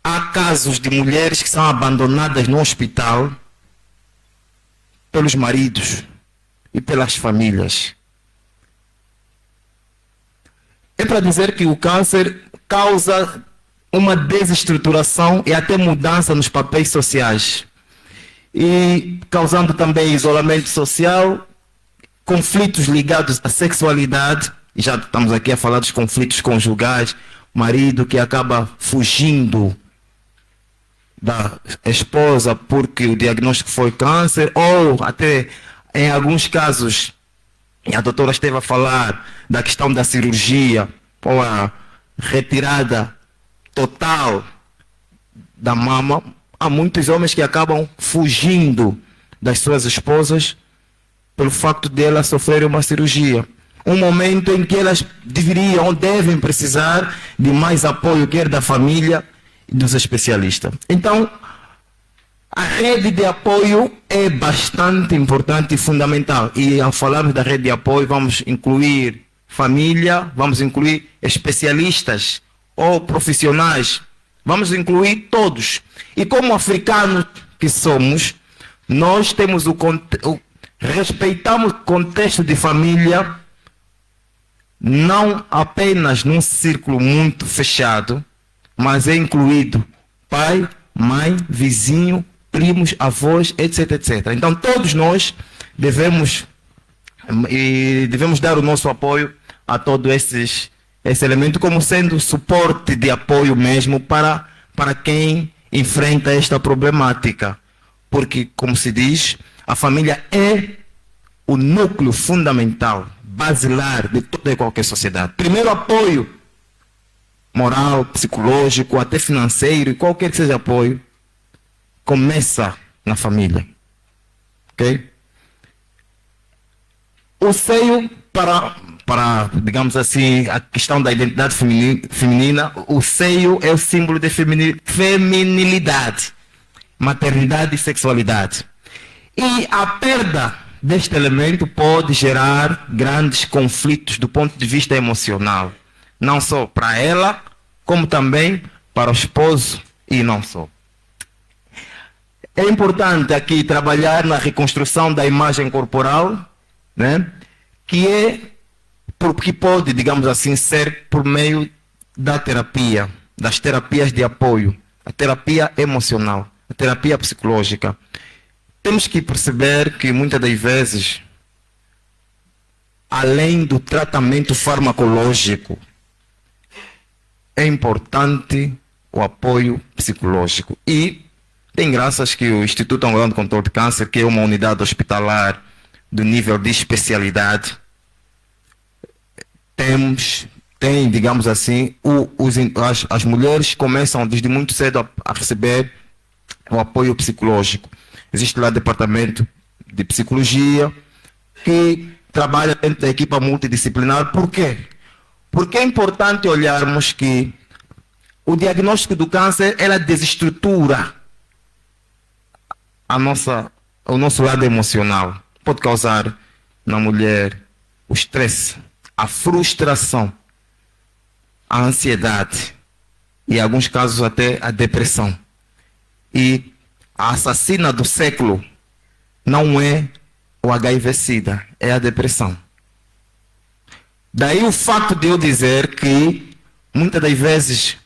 há casos de mulheres que são abandonadas no hospital pelos maridos e pelas famílias. É para dizer que o câncer causa uma desestruturação e até mudança nos papéis sociais. E causando também isolamento social, conflitos ligados à sexualidade, e já estamos aqui a falar dos conflitos conjugais, marido que acaba fugindo da esposa porque o diagnóstico foi câncer, ou até em alguns casos, a doutora esteve a falar da questão da cirurgia, ou a retirada total da mama. Há muitos homens que acabam fugindo das suas esposas pelo facto de elas sofrerem uma cirurgia. Um momento em que elas deveriam ou devem precisar de mais apoio, quer da família e dos especialistas. Então, a rede de apoio é bastante importante e fundamental. E ao falarmos da rede de apoio, vamos incluir família, vamos incluir especialistas ou profissionais, vamos incluir todos. E como africanos que somos, nós temos respeitamos o contexto de família, não apenas num círculo muito fechado, mas é incluído pai, mãe, vizinho, primos, avós, etc, etc. Então todos nós devemos dar o nosso apoio a todo esse elemento, como sendo suporte de apoio mesmo para quem enfrenta esta problemática. Porque, como se diz, a família é o núcleo fundamental, basilar de toda e qualquer sociedade. Primeiro apoio moral, psicológico, até financeiro, e qualquer que seja apoio, começa na família. Ok? O seio, para, digamos assim, a questão da identidade feminina, o seio é o símbolo de feminilidade, maternidade e sexualidade. E a perda deste elemento pode gerar grandes conflitos do ponto de vista emocional. Não só para ela, como também para o esposo e não só. É importante aqui trabalhar na reconstrução da imagem corporal, né? Que pode, digamos assim, ser por meio da terapia, das terapias de apoio, a terapia emocional, a terapia psicológica. Temos que perceber que muitas das vezes, além do tratamento farmacológico, é importante o apoio psicológico. psicológico. E tem graças que o Instituto Angolano de Controle de Câncer, que é uma unidade hospitalar do nível de especialidade, tem, digamos assim, as mulheres começam desde muito cedo a receber o apoio psicológico. Existe lá departamento de psicologia que trabalha dentro da equipa multidisciplinar. Por quê? Porque é importante olharmos que o diagnóstico do câncer, ela desestrutura o nosso lado emocional. Pode causar na mulher o estresse, a frustração, a ansiedade e, em alguns casos, até a depressão. E a assassina do século não é o HIV-Sida, é a depressão. Daí o fato de eu dizer que, muitas das vezes,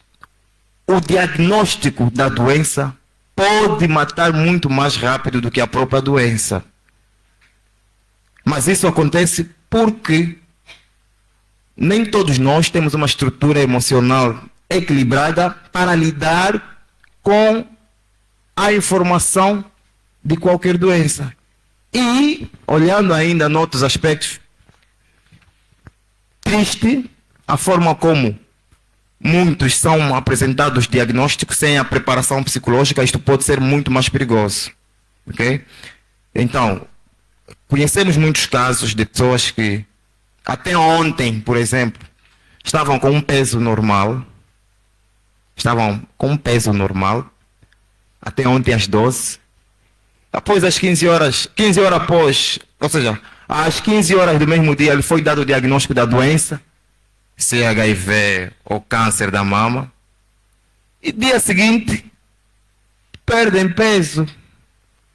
o diagnóstico da doença pode matar muito mais rápido do que a própria doença. Mas isso acontece porque nem todos nós temos uma estrutura emocional equilibrada para lidar com a informação de qualquer doença. E, olhando ainda em outros aspectos, triste a forma como muitos são apresentados diagnósticos sem a preparação psicológica. Isto pode ser muito mais perigoso. Ok? Então, conhecemos muitos casos de pessoas que até ontem, por exemplo, estavam com um peso normal. Até ontem às 12. Após as 15 horas após, ou seja, às 15 horas do mesmo dia, lhe foi dado o diagnóstico da doença, se é HIV ou câncer da mama. E dia seguinte, perdem peso,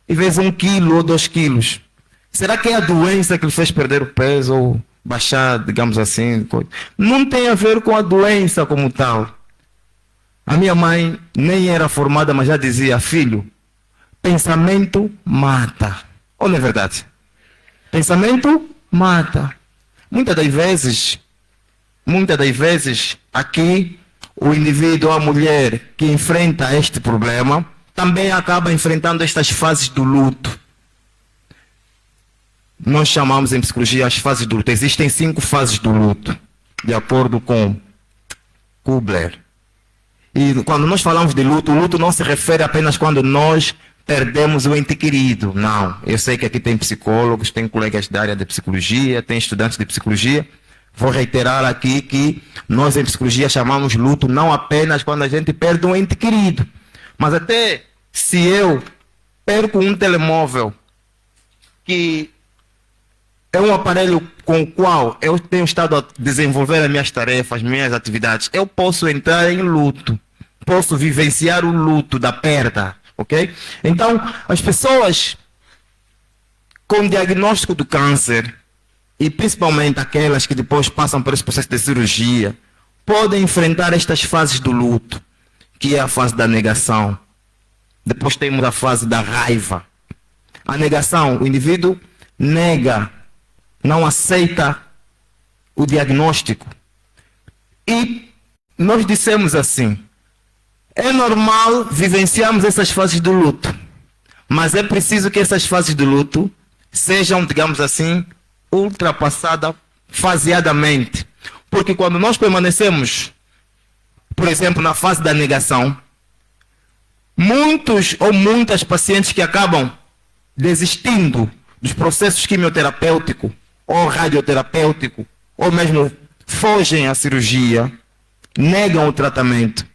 e vezes 1 quilo ou 2 quilos. Será que é a doença que lhe fez perder o peso ou baixar, digamos assim? Não tem a ver com a doença como tal. A minha mãe nem era formada, mas já dizia: filho, pensamento mata. Olha a verdade. Pensamento mata. Muitas das vezes, aqui, o indivíduo ou a mulher que enfrenta este problema também acaba enfrentando estas fases do luto. Nós chamamos em psicologia as fases do luto. Existem 5 fases do luto, de acordo com Kubler. E quando nós falamos de luto, o luto não se refere apenas quando nós perdemos o ente querido. Não. Eu sei que aqui tem psicólogos, tem colegas da área de psicologia, tem estudantes de psicologia. Vou reiterar aqui que nós em psicologia chamamos luto não apenas quando a gente perde um ente querido, mas até se eu perco um telemóvel, que é um aparelho com o qual eu tenho estado a desenvolver as minhas tarefas, minhas atividades, eu posso entrar em luto, posso vivenciar o luto da perda, ok? Então, as pessoas com diagnóstico do câncer, e principalmente aquelas que depois passam por esse processo de cirurgia, podem enfrentar estas fases do luto, que é a fase da negação. Depois temos a fase da raiva. A negação, o indivíduo nega, não aceita o diagnóstico. E nós dissemos assim: é normal vivenciarmos essas fases do luto, mas é preciso que essas fases do luto sejam, digamos assim, ultrapassadas faseadamente. Porque quando nós permanecemos, por exemplo, na fase da negação, muitos ou muitas pacientes que acabam desistindo dos processos quimioterapêuticos ou radioterapêutico, ou mesmo fogem à cirurgia, negam o tratamento,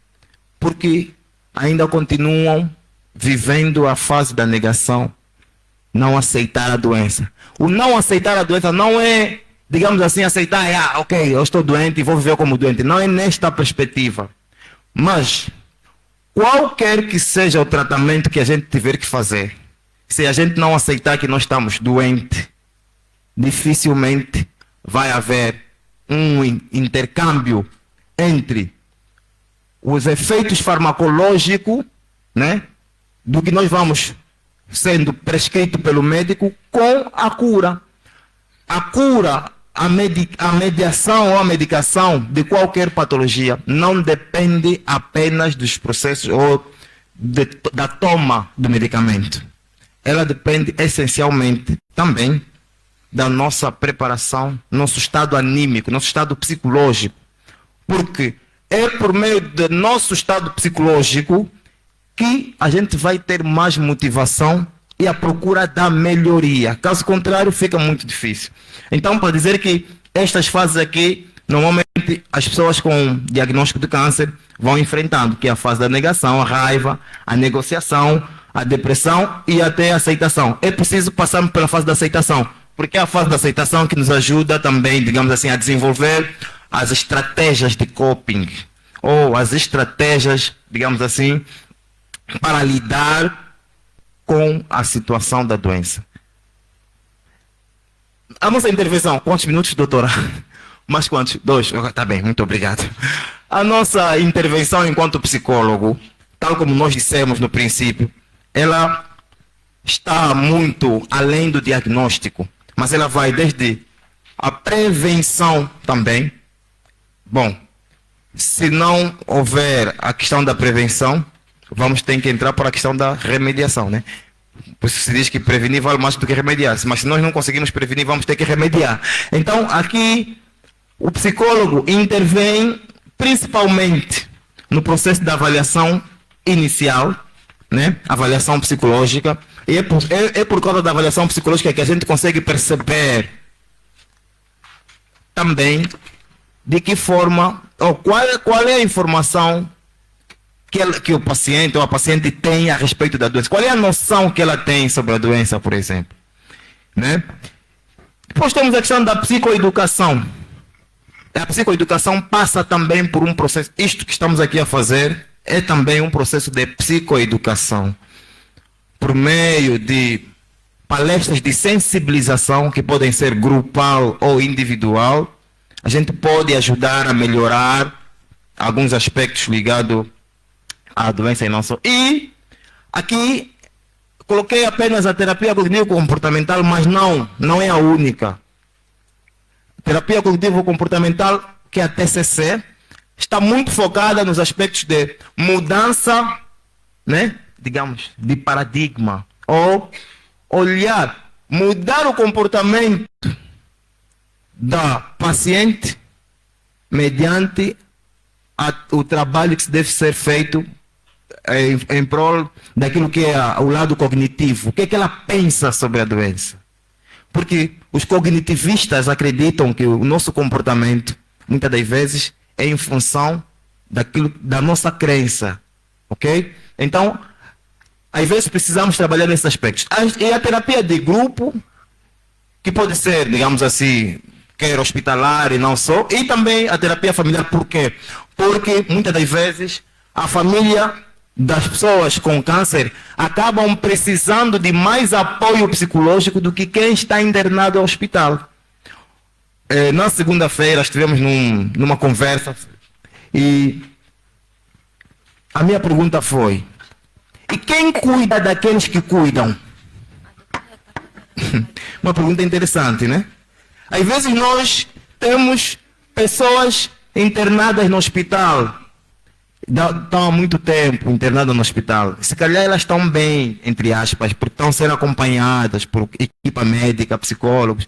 porque ainda continuam vivendo a fase da negação, não aceitar a doença. O não aceitar a doença não é, digamos assim, aceitar, ok, eu estou doente e vou viver como doente. Não é nesta perspectiva. Mas, qualquer que seja o tratamento que a gente tiver que fazer, se a gente não aceitar que nós estamos doentes, dificilmente vai haver um intercâmbio entre os efeitos farmacológicos, né, do que nós vamos sendo prescrito pelo médico, com a cura. A cura, a mediação ou a medicação de qualquer patologia não depende apenas dos processos ou da toma do medicamento. Ela depende essencialmente também da nossa preparação, nosso estado anímico, nosso estado psicológico. Porque é por meio do nosso estado psicológico que a gente vai ter mais motivação e a procura da melhoria. Caso contrário, fica muito difícil. Então, para dizer que estas fases aqui, normalmente as pessoas com diagnóstico de câncer vão enfrentando, que é a fase da negação, a raiva, a negociação, a depressão e até a aceitação. É preciso passarmos pela fase da aceitação, porque é a fase da aceitação que nos ajuda também, digamos assim, a desenvolver as estratégias de coping, ou as estratégias, digamos assim, para lidar com a situação da doença. A nossa intervenção, quantos minutos, doutora? Mais quantos? 2? Tá bem, muito obrigado. A nossa intervenção enquanto psicólogo, tal como nós dissemos no princípio, ela está muito além do diagnóstico, mas ela vai desde a prevenção também. Bom, se não houver a questão da prevenção, vamos ter que entrar para a questão da remediação, né? Por isso se diz que prevenir vale mais do que remediar. Mas se nós não conseguimos prevenir, vamos ter que remediar. Então, aqui, o psicólogo intervém principalmente no processo da avaliação inicial, né? Avaliação psicológica. E é por causa da avaliação psicológica que a gente consegue perceber também de que forma, ou qual é a informação que o paciente ou a paciente tem a respeito da doença. Qual é a noção que ela tem sobre a doença, por exemplo. Né? Depois temos a questão da psicoeducação. A psicoeducação passa também por um processo. Isto que estamos aqui a fazer é também um processo de psicoeducação. Por meio de palestras de sensibilização, que podem ser grupal ou individual, a gente pode ajudar a melhorar alguns aspectos ligados à doença e não só. E aqui coloquei apenas a terapia cognitivo-comportamental, mas não é a única. Terapia cognitivo-comportamental, que é a TCC, está muito focada nos aspectos de mudança, né, digamos, de paradigma, ou olhar, mudar o comportamento da paciente mediante o trabalho que deve ser feito em prol daquilo que é o lado cognitivo. O que é que ela pensa sobre a doença? Porque os cognitivistas acreditam que o nosso comportamento, muitas das vezes, é em função da nossa crença. Ok? Então, às vezes precisamos trabalhar nesses aspectos. E a terapia de grupo, que pode ser, digamos assim, quer hospitalar e não só, e também a terapia familiar. Por quê? Porque muitas das vezes a família das pessoas com câncer acabam precisando de mais apoio psicológico do que quem está internado ao hospital. Na segunda-feira estivemos numa conversa e a minha pergunta foi: e quem cuida daqueles que cuidam? Uma pergunta interessante, né? Às vezes nós temos pessoas internadas no hospital, estão há muito tempo internadas no hospital. Se calhar elas estão bem, entre aspas, porque estão sendo acompanhadas por equipa médica, psicólogos.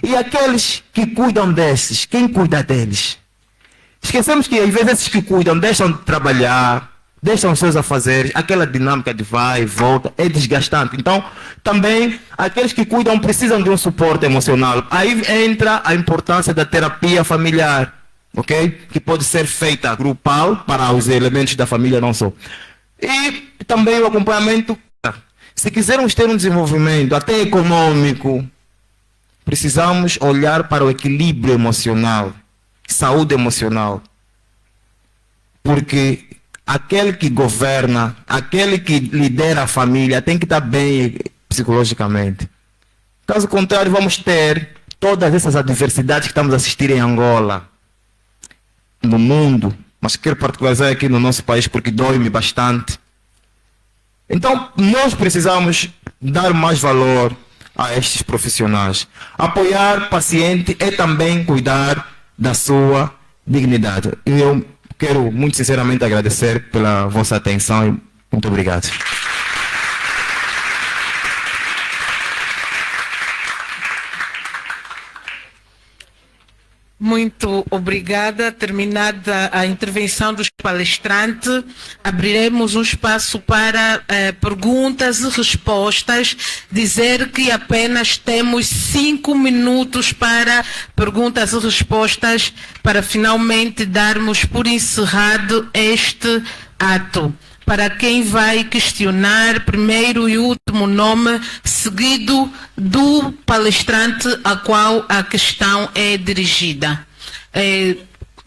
E aqueles que cuidam desses, quem cuida deles? Esquecemos que às vezes esses que cuidam deixam de trabalhar, deixam os seus afazeres, aquela dinâmica de vai e volta é desgastante. Então, também, aqueles que cuidam precisam de um suporte emocional. Aí entra a importância da terapia familiar, ok? Que pode ser feita grupal para os elementos da família, não só. E também o acompanhamento. Se quisermos ter um desenvolvimento até econômico, precisamos olhar para o equilíbrio emocional, saúde emocional. Porque aquele que governa, aquele que lidera a família, tem que estar bem psicologicamente. Caso contrário, vamos ter todas essas adversidades que estamos a assistir em Angola, no mundo, mas quero particularizar aqui no nosso país porque dói-me bastante. Então, nós precisamos dar mais valor a estes profissionais. Apoiar o paciente é também cuidar da sua dignidade. Eu quero muito sinceramente agradecer pela vossa atenção Muito obrigado. Muito obrigada. Terminada a intervenção dos palestrantes, abriremos um espaço para perguntas e respostas. Dizer que apenas temos 5 minutos para perguntas e respostas para finalmente darmos por encerrado este ato. Para quem vai questionar, primeiro e último nome, seguido do palestrante a qual a questão é dirigida.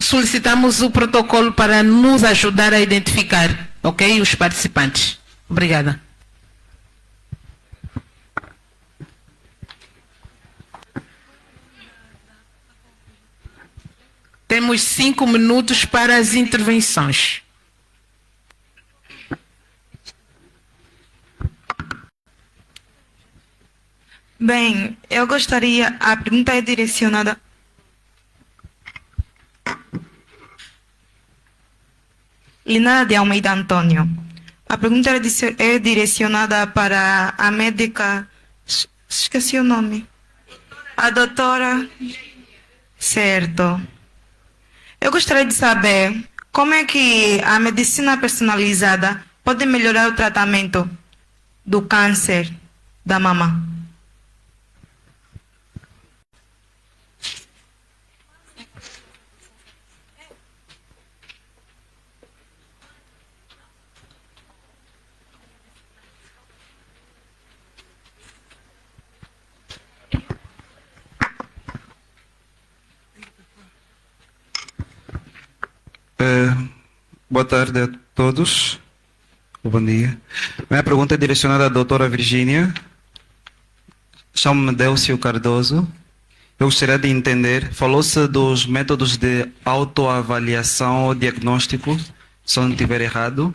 Solicitamos o protocolo para nos ajudar a identificar, ok, os participantes. Obrigada. Temos 5 minutos para as intervenções. Bem, eu gostaria, a pergunta é direcionada. Linara de Almeida Antônio. A pergunta é direcionada para a médica. Esqueci o nome. A doutora. Certo. Eu gostaria de saber como é que a medicina personalizada pode melhorar o tratamento do câncer da mama. Boa tarde a todos. Bom dia. Minha pergunta é direcionada à doutora Virgínia. Chamo-me Délcio Cardoso. Eu gostaria de entender, falou-se dos métodos de autoavaliação ou diagnóstico, se eu não estiver errado,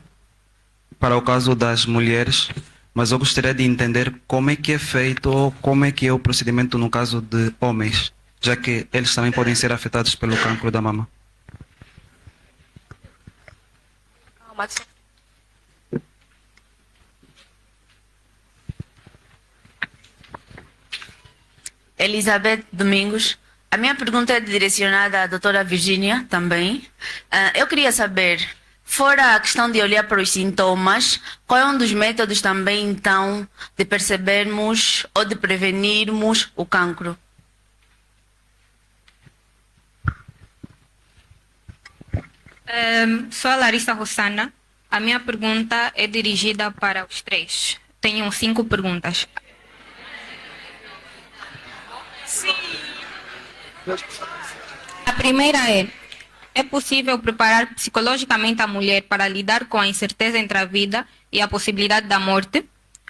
para o caso das mulheres, mas eu gostaria de entender como é que é feito ou como é que é o procedimento no caso de homens, já que eles também podem ser afetados pelo cancro da mama. Elizabeth Domingos. A minha pergunta é direcionada à doutora Virgínia também. Eu queria saber, fora a questão de olhar para os sintomas, qual é um dos métodos também, então, de percebermos ou de prevenirmos o cancro? Sou a Larissa Rossana. A minha pergunta é dirigida para os três. Tenho 5 perguntas. Sim. A primeira é possível preparar psicologicamente a mulher para lidar com a incerteza entre a vida e a possibilidade da morte?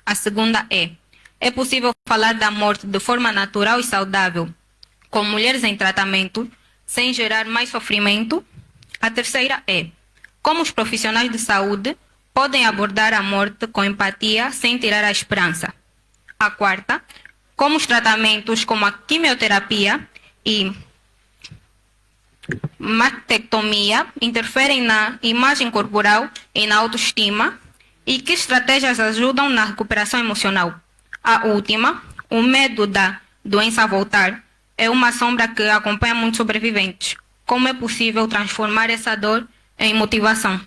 A segunda é possível falar da morte de forma natural e saudável com mulheres em tratamento, sem gerar mais sofrimento? A terceira como os profissionais de saúde podem abordar a morte com empatia sem tirar a esperança? A quarta, como os tratamentos como a quimioterapia e mastectomia interferem na imagem corporal e na autoestima e que estratégias ajudam na recuperação emocional? A última, o medo da doença voltar é uma sombra que acompanha muitos sobreviventes. Como é possível transformar essa dor em motivação?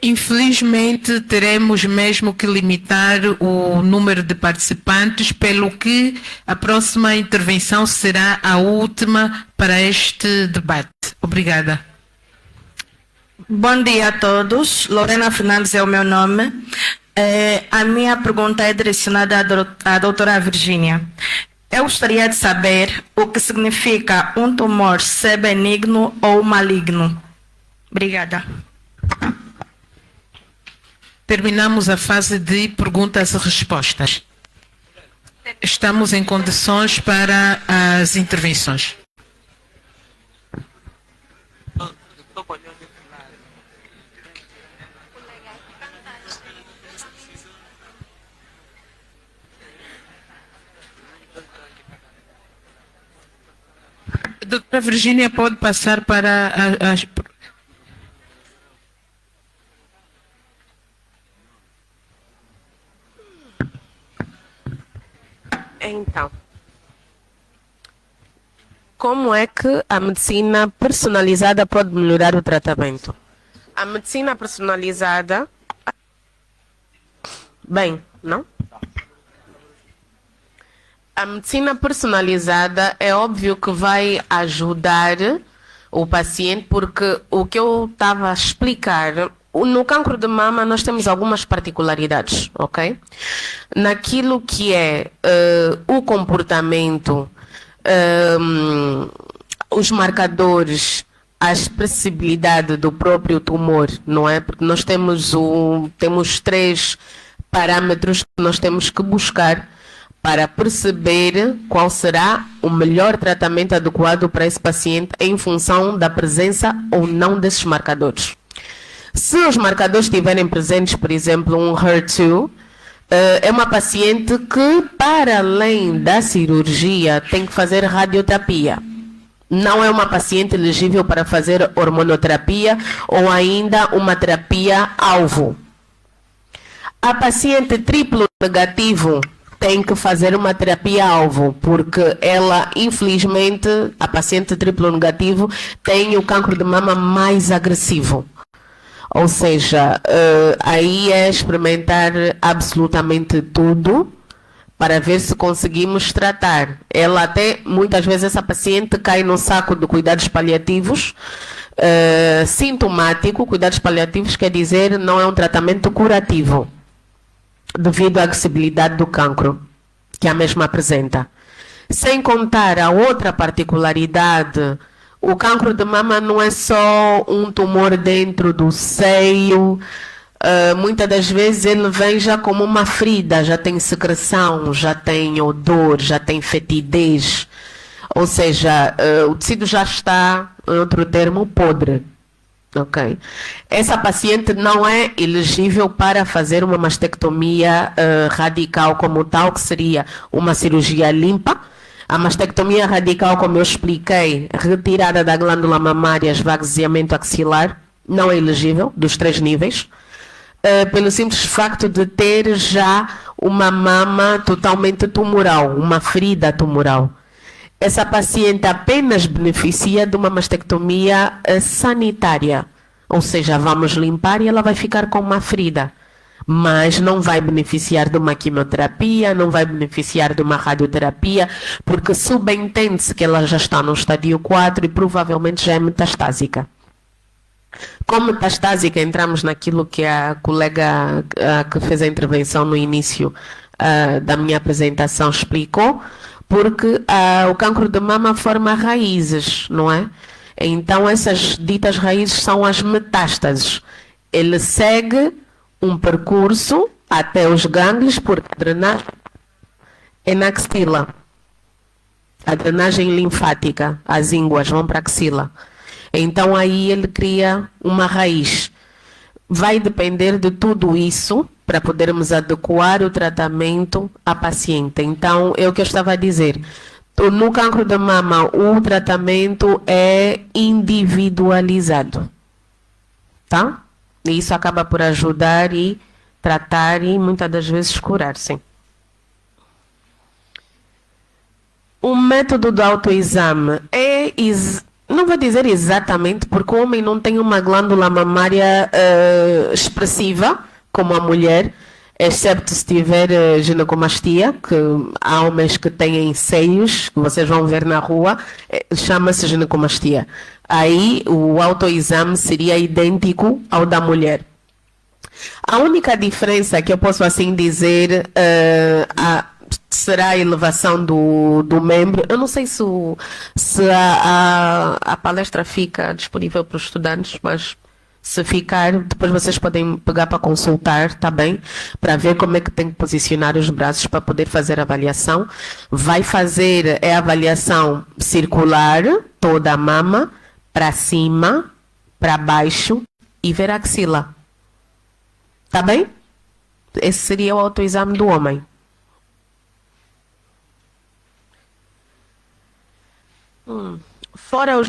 Infelizmente, teremos mesmo que limitar o número de participantes, pelo que a próxima intervenção será a última para este debate. Obrigada. Bom dia a todos. Lorena Fernandes é o meu nome. A minha pergunta é direcionada à doutora Virgínia. Eu gostaria de saber o que significa um tumor ser benigno ou maligno. Obrigada. Terminamos a fase de perguntas e respostas. Estamos em condições para as intervenções. doutora Virgínia pode passar para as... Então, como é que a medicina personalizada pode melhorar o tratamento? A medicina personalizada... Bem, não? A medicina personalizada é óbvio que vai ajudar o paciente, porque o que eu estava a explicar, no cancro de mama nós temos algumas particularidades, ok? Naquilo que é o comportamento, os marcadores, a expressibilidade do próprio tumor, não é? Porque nós temos 3 parâmetros que nós temos que buscar para perceber qual será o melhor tratamento adequado para esse paciente em função da presença ou não desses marcadores. Se os marcadores estiverem presentes, por exemplo, um HER2, é uma paciente que, para além da cirurgia, tem que fazer radioterapia. Não é uma paciente elegível para fazer hormonoterapia ou ainda uma terapia-alvo. A paciente triplo negativo tem que fazer uma terapia-alvo, porque ela, infelizmente, a paciente triplo negativo tem o cancro de mama mais agressivo. Ou seja, aí é experimentar absolutamente tudo para ver se conseguimos tratar. Ela até, muitas vezes, essa paciente cai no saco de cuidados paliativos, sintomático. Cuidados paliativos quer dizer não é um tratamento curativo, devido à agressibilidade do cancro que a mesma apresenta. Sem contar a outra particularidade, o cancro de mama não é só um tumor dentro do seio, muitas das vezes ele vem já como uma ferida, já tem secreção, já tem odor, já tem fetidez, ou seja, o tecido já está, em outro termo, podre. Ok. Essa paciente não é elegível para fazer uma mastectomia radical como tal, que seria uma cirurgia limpa. A mastectomia radical, como eu expliquei, retirada da glândula mamária, esvaziamento axilar, não é elegível, dos 3 níveis, pelo simples facto de ter já uma mama totalmente tumoral, uma ferida tumoral. Essa paciente apenas beneficia de uma mastectomia sanitária, ou seja, vamos limpar e ela vai ficar com uma ferida, mas não vai beneficiar de uma quimioterapia, não vai beneficiar de uma radioterapia, porque subentende-se que ela já está no estádio 4 e provavelmente já é metastásica. Com metastásica entramos naquilo que a colega que fez a intervenção no início da minha apresentação explicou, porque o cancro de mama forma raízes, não é? Então essas ditas raízes são as metástases. Ele segue um percurso até os gânglios, porque a drenagem é na axila. A drenagem linfática, as ínguas vão para a axila. Então aí ele cria uma raiz. Vai depender de tudo isso para podermos adequar o tratamento à paciente. Então, é o que eu estava a dizer. No cancro da mama, o tratamento é individualizado. Tá? E isso acaba por ajudar e tratar e muitas das vezes curar, sim. O método do autoexame é... Não vou dizer exatamente, porque o homem não tem uma glândula mamária expressiva, como a mulher, excepto se tiver ginecomastia, que há homens que têm seios, que vocês vão ver na rua, chama-se ginecomastia. Aí o autoexame seria idêntico ao da mulher. A única diferença que eu posso assim dizer será a elevação do membro. Eu não sei se a palestra fica disponível para os estudantes, mas se ficar, depois vocês podem pegar para consultar, tá bem? Para ver como é que tem que posicionar os braços para poder fazer a avaliação. Vai fazer a avaliação circular, toda a mama, para cima, para baixo e ver a axila. Tá bem? Esse seria o autoexame do homem. fora os,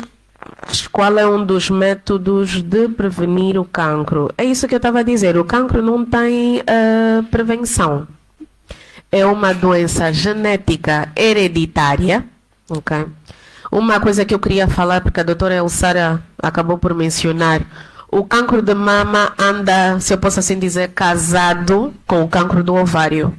qual é um dos métodos de prevenir o cancro? É isso que eu estava a dizer. O cancro não tem prevenção. É uma doença genética hereditária. Okay? Uma coisa que eu queria falar, porque a doutora Elsara acabou por mencionar, o cancro de mama anda, se eu posso assim dizer, casado com o cancro do ovário.